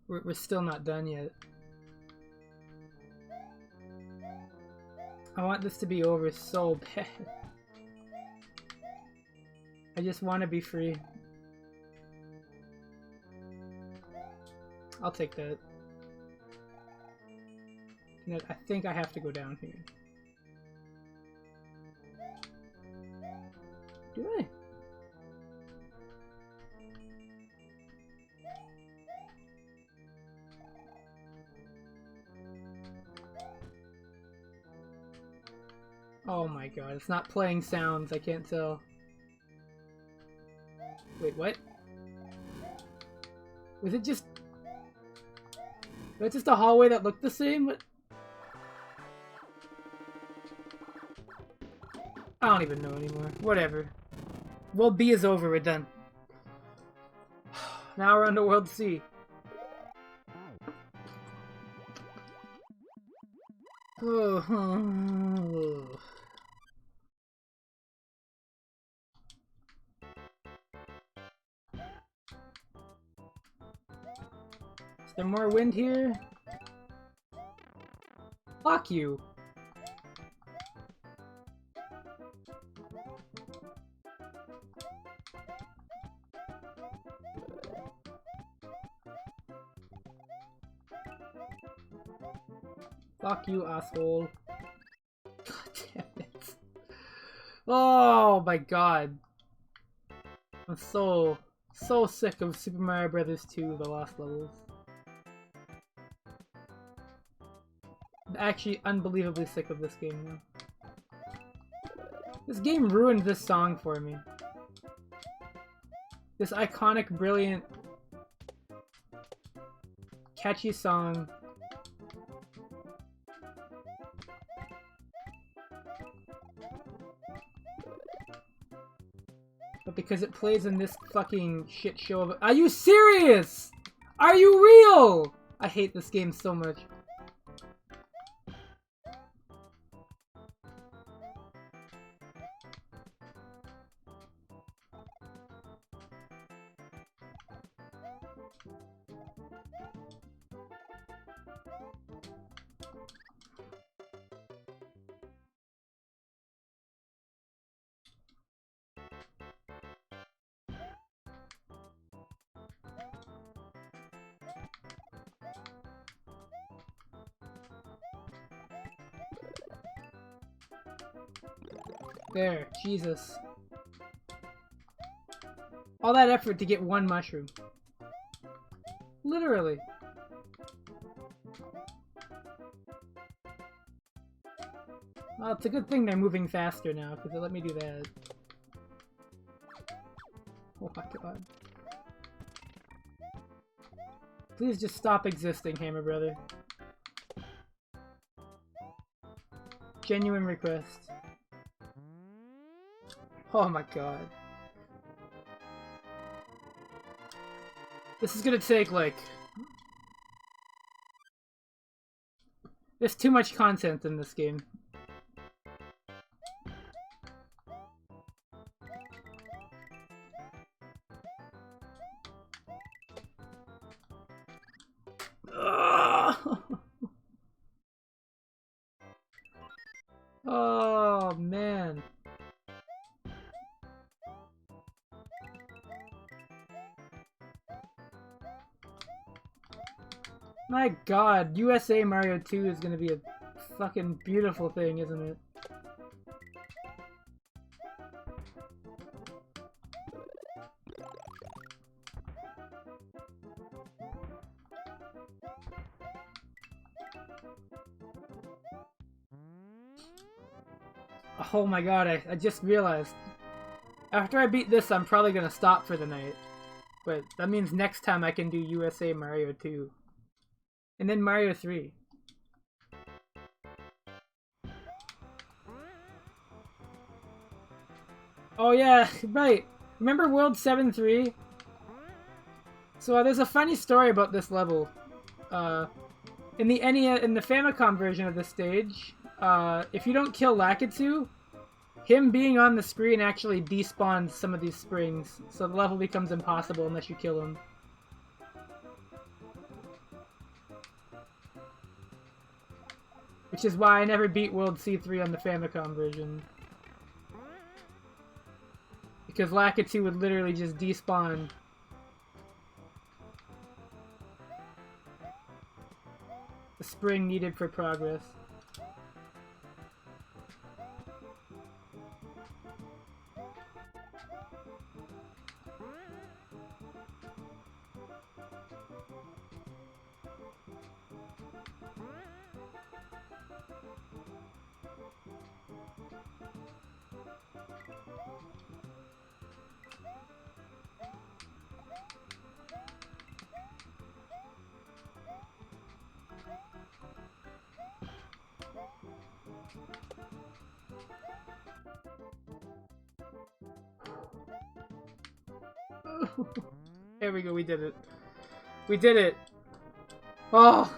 we're still not done yet. I want this to be over so bad. I just want to be free. I'll take that. I think I have to go down here. Do I? Oh my god, it's not playing sounds, I can't tell. Wait, what? Was it just... Was it just a hallway that looked the same? What? I don't even know anymore. Whatever. World B is over, we're done. Now we're on to World C. Oh. Is there more wind here? Fuck you. Fuck you, asshole. God damn it. Oh my god. I'm so sick of Super Mario Bros. 2, the Lost Levels. I'm actually unbelievably sick of this game now. This game ruined this song for me. This iconic, brilliant, catchy song. But because it plays in this fucking shit show of— Are you serious? Are you real? I hate this game so much. There, Jesus. All that effort to get one mushroom. Literally. Well, it's a good thing they're moving faster now, because they let me do that. Oh my god. Please just stop existing, Hammer Brother. Genuine request. Oh my god. This is gonna take, like... There's too much content in this game. Oh, man. My god, USA Mario 2 is gonna be a fucking beautiful thing, isn't it? Oh my god, I just realized. After I beat this, I'm probably gonna stop for the night. But that means next time I can do USA Mario 2. And then Mario 3. Oh yeah, right. Remember World 7-3? So there's a funny story about this level. In the Famicom version of this stage, if you don't kill Lakitu, him being on the screen actually despawns some of these springs, so the level becomes impossible unless you kill him. Which is why I never beat World C3 on the Famicom version. Because Lakitu would literally just despawn. The spring needed for progress. There we go, we did it. We did it! Oh!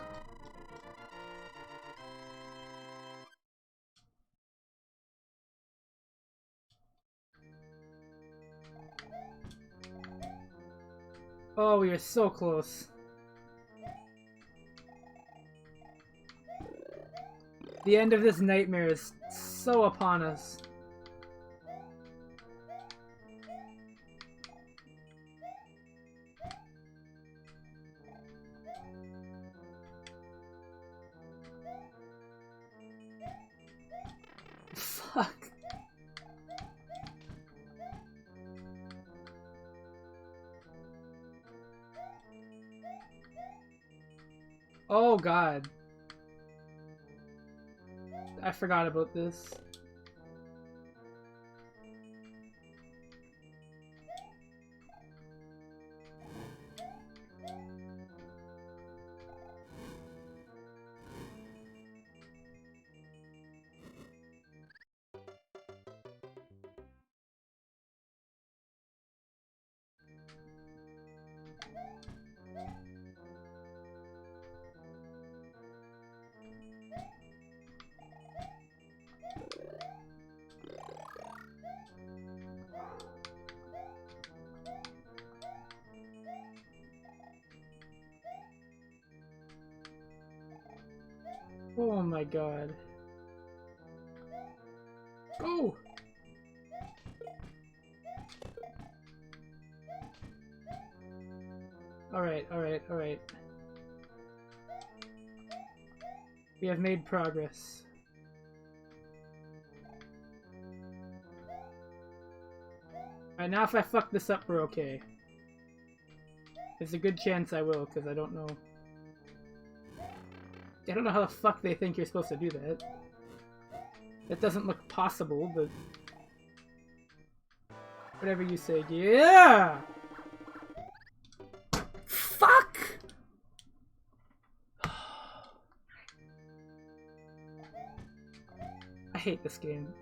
Oh, we are so close. The end of this nightmare is so upon us. Fuck. Oh god. I forgot about this. Oh my god. Oh! Alright, alright, alright. We have made progress. Alright, now if I fuck this up, we're okay. There's a good chance I will, because I don't know. I don't know how the fuck they think you're supposed to do that. That doesn't look possible, but... whatever you say. Yeah! Fuck! I hate this game.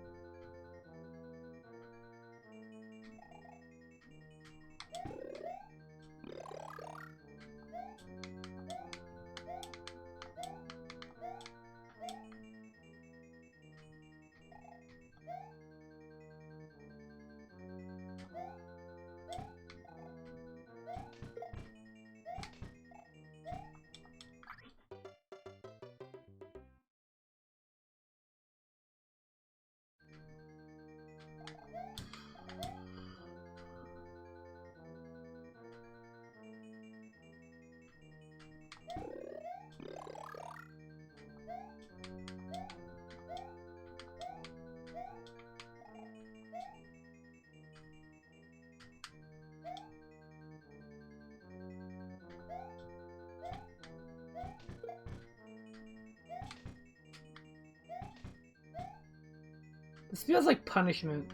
This feels like punishment.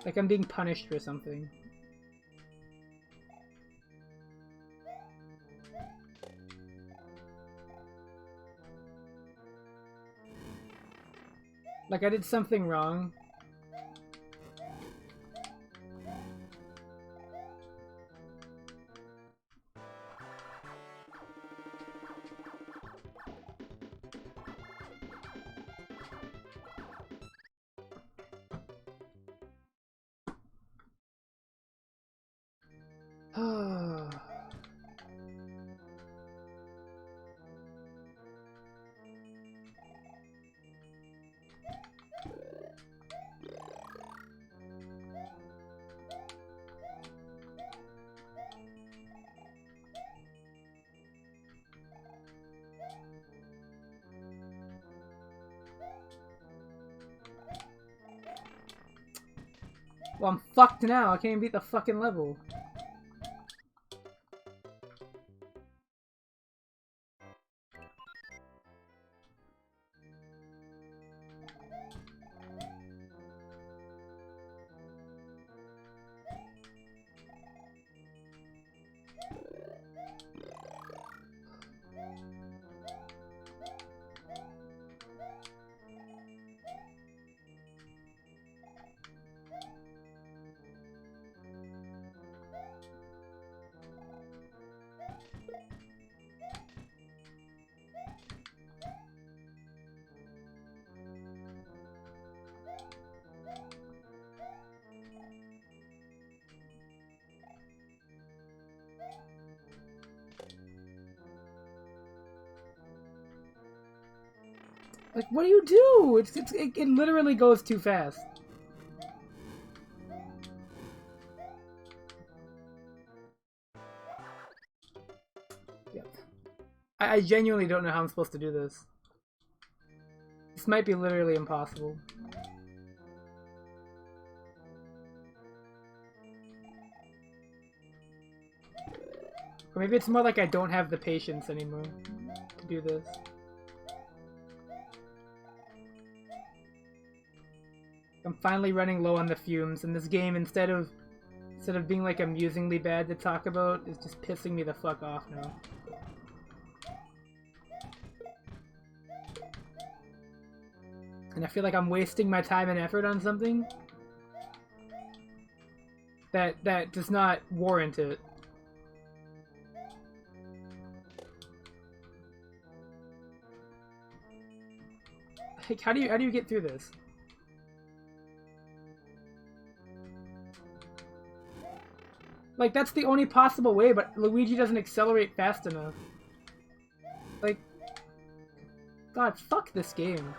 Like I'm being punished for something. Like I did something wrong. Well, I'm fucked now. I can't even beat the fucking level. Like, what do you do? It literally goes too fast. Yep. I genuinely don't know how I'm supposed to do this. This might be literally impossible. Or maybe it's more like I don't have the patience anymore to do this. I'm finally running low on the fumes, and this game, instead of being like amusingly bad to talk about, is just pissing me the fuck off now. And I feel like I'm wasting my time and effort on something that does not warrant it. Like, how do you get through this? Like, that's the only possible way, but Luigi doesn't accelerate fast enough. Like, God, fuck this game.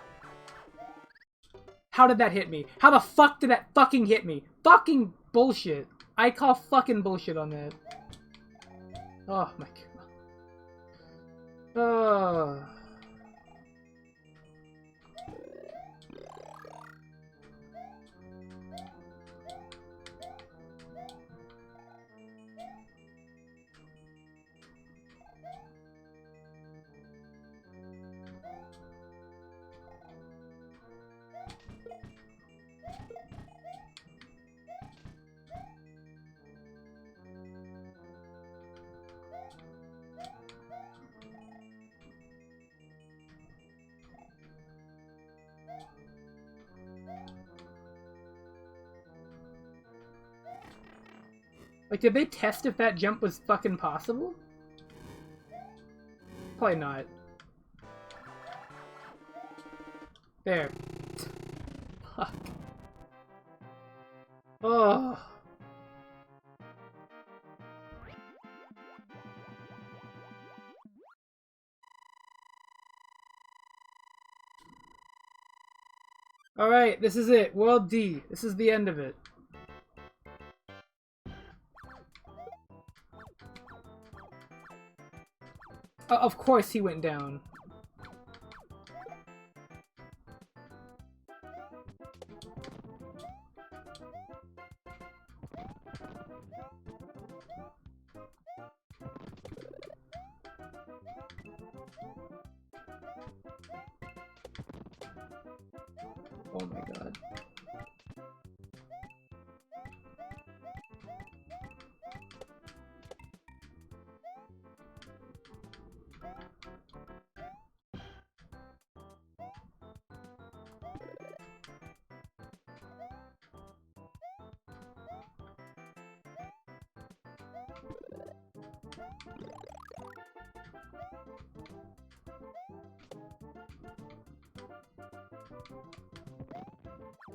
How did that hit me? How the fuck did that fucking hit me? Fucking bullshit. I call fucking bullshit on that. Oh my god. Oh. Like, did they test if that jump was fucking possible? Probably not. There. Fuck. Oh. Alright, this is it. World D. This is the end of it. Of course he went down. Oh my god.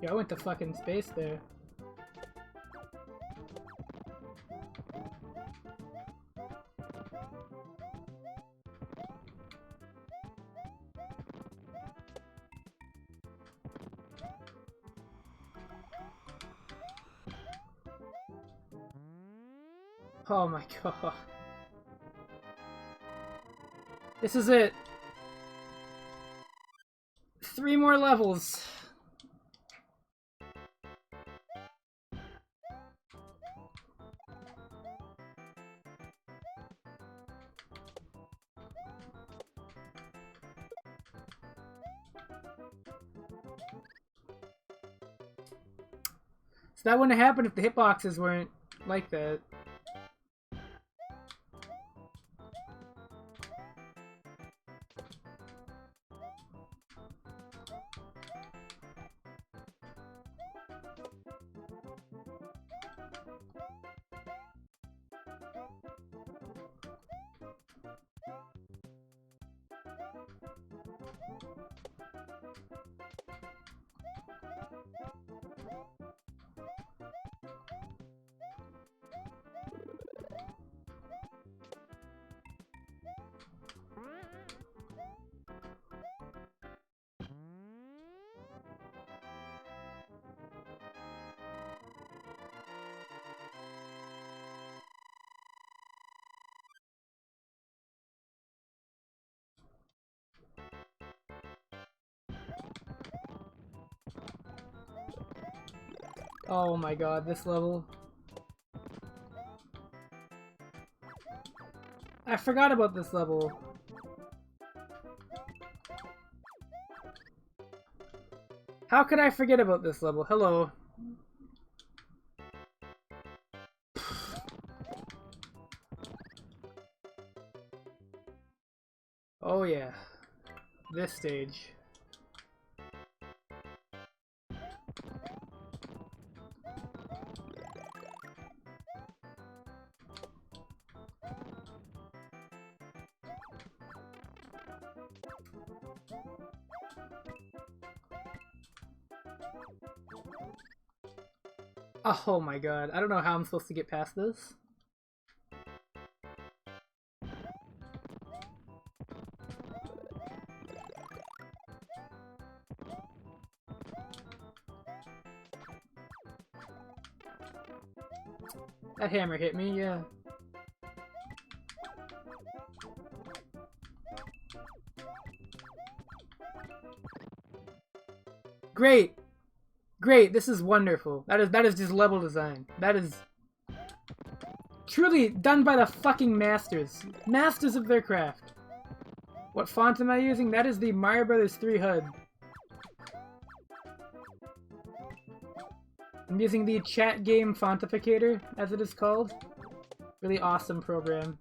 Yeah, I went to fucking space there. Oh my god. This is it. 3 more levels. So that wouldn't have happened if the hitboxes weren't like that. Oh my god, this level. I forgot about this level. How could I forget about this level? Hello. Oh yeah. This stage. Oh my god, I don't know how I'm supposed to get past this. That hammer hit me, yeah. Great! Great, this is wonderful. That is just level design. That is truly done by the fucking masters. Masters of their craft. What font am I using? That is the Mario Bros. 3 HUD. I'm using the Chat Game Fontificator, as it is called. Really awesome program.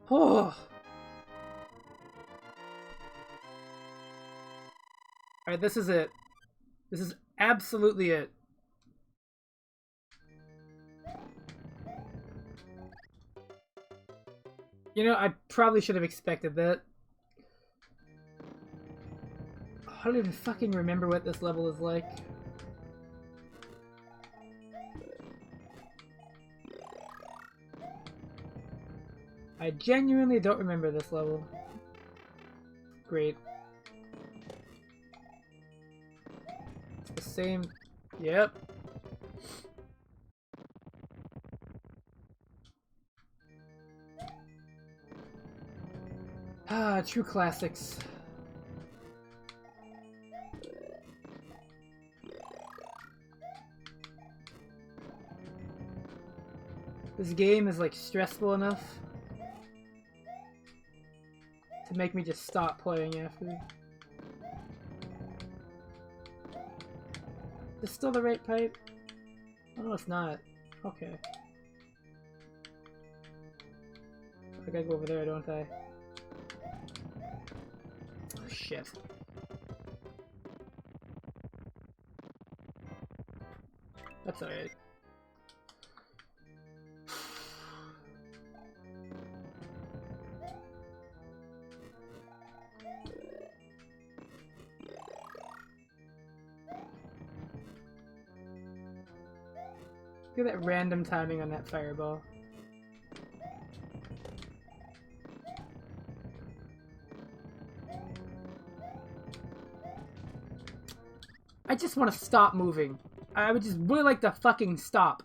Oh. Alright, this is it. This is absolutely it. You know, I probably should have expected that. I don't even fucking remember what this level is like. I genuinely don't remember this level. Great. It's the same... Yep. Ah, true classics. This game is like stressful enough to make me just stop playing after. Is this still the right pipe? Oh no, it's not. Okay. I gotta go over there, don't I? Oh, shit. That's alright. Look at that random timing on that fireball. I just want to stop moving. I would just really like to fucking stop.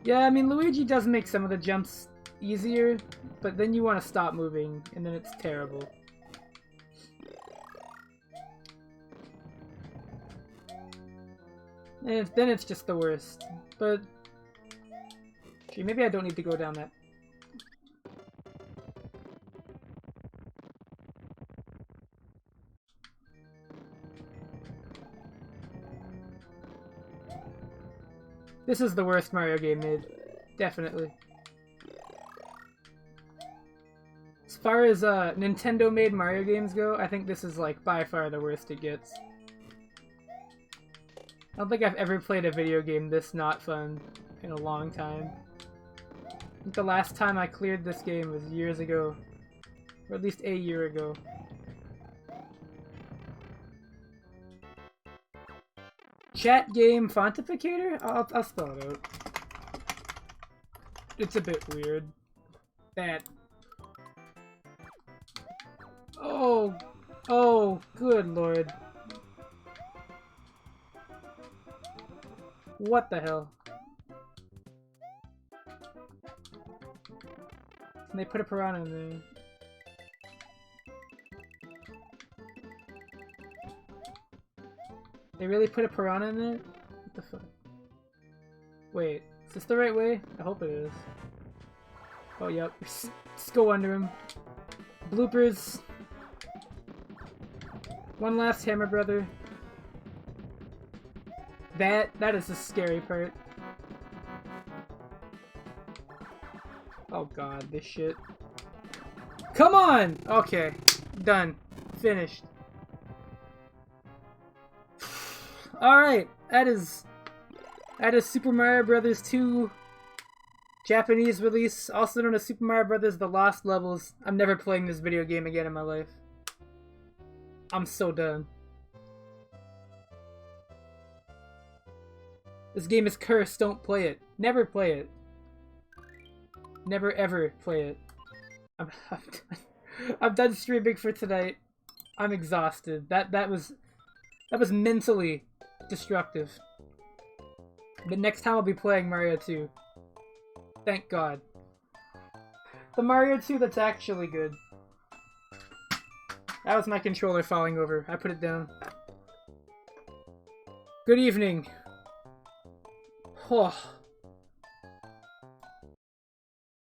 Yeah, I mean, Luigi does make some of the jumps easier, but then you want to stop moving, and then it's terrible. And then it's just the worst. But gee, maybe I don't need to go down that. This is the worst Mario game made. Definitely. As far as Nintendo-made Mario games go, I think this is like by far the worst it gets. I don't think I've ever played a video game this not fun in a long time. I think the last time I cleared this game was years ago. Or at least a year ago. Chat game fontificator? I'll spell it out. It's a bit weird. That. Oh. Oh, good lord. What the hell? And they put a piranha in there. They really put a piranha in there? What the fuck? Wait, is this the right way? I hope it is. Oh, yep. Just go under him. Bloopers. One last Hammer Brother. That is the scary part. Oh god, this shit. Come on! Okay. Done. Finished. Alright, that is Super Mario Bros. 2 Japanese release, also known as Super Mario Bros. The Lost Levels. I'm never playing this video game again in my life. I'm so done. This game is cursed, don't play it. Never play it. Never ever play it. I'm done streaming for tonight. I'm exhausted. That was mentally destructive. But next time I'll be playing Mario 2. Thank God. The Mario 2 that's actually good. That was my controller falling over. I put it down. Good evening. Oh.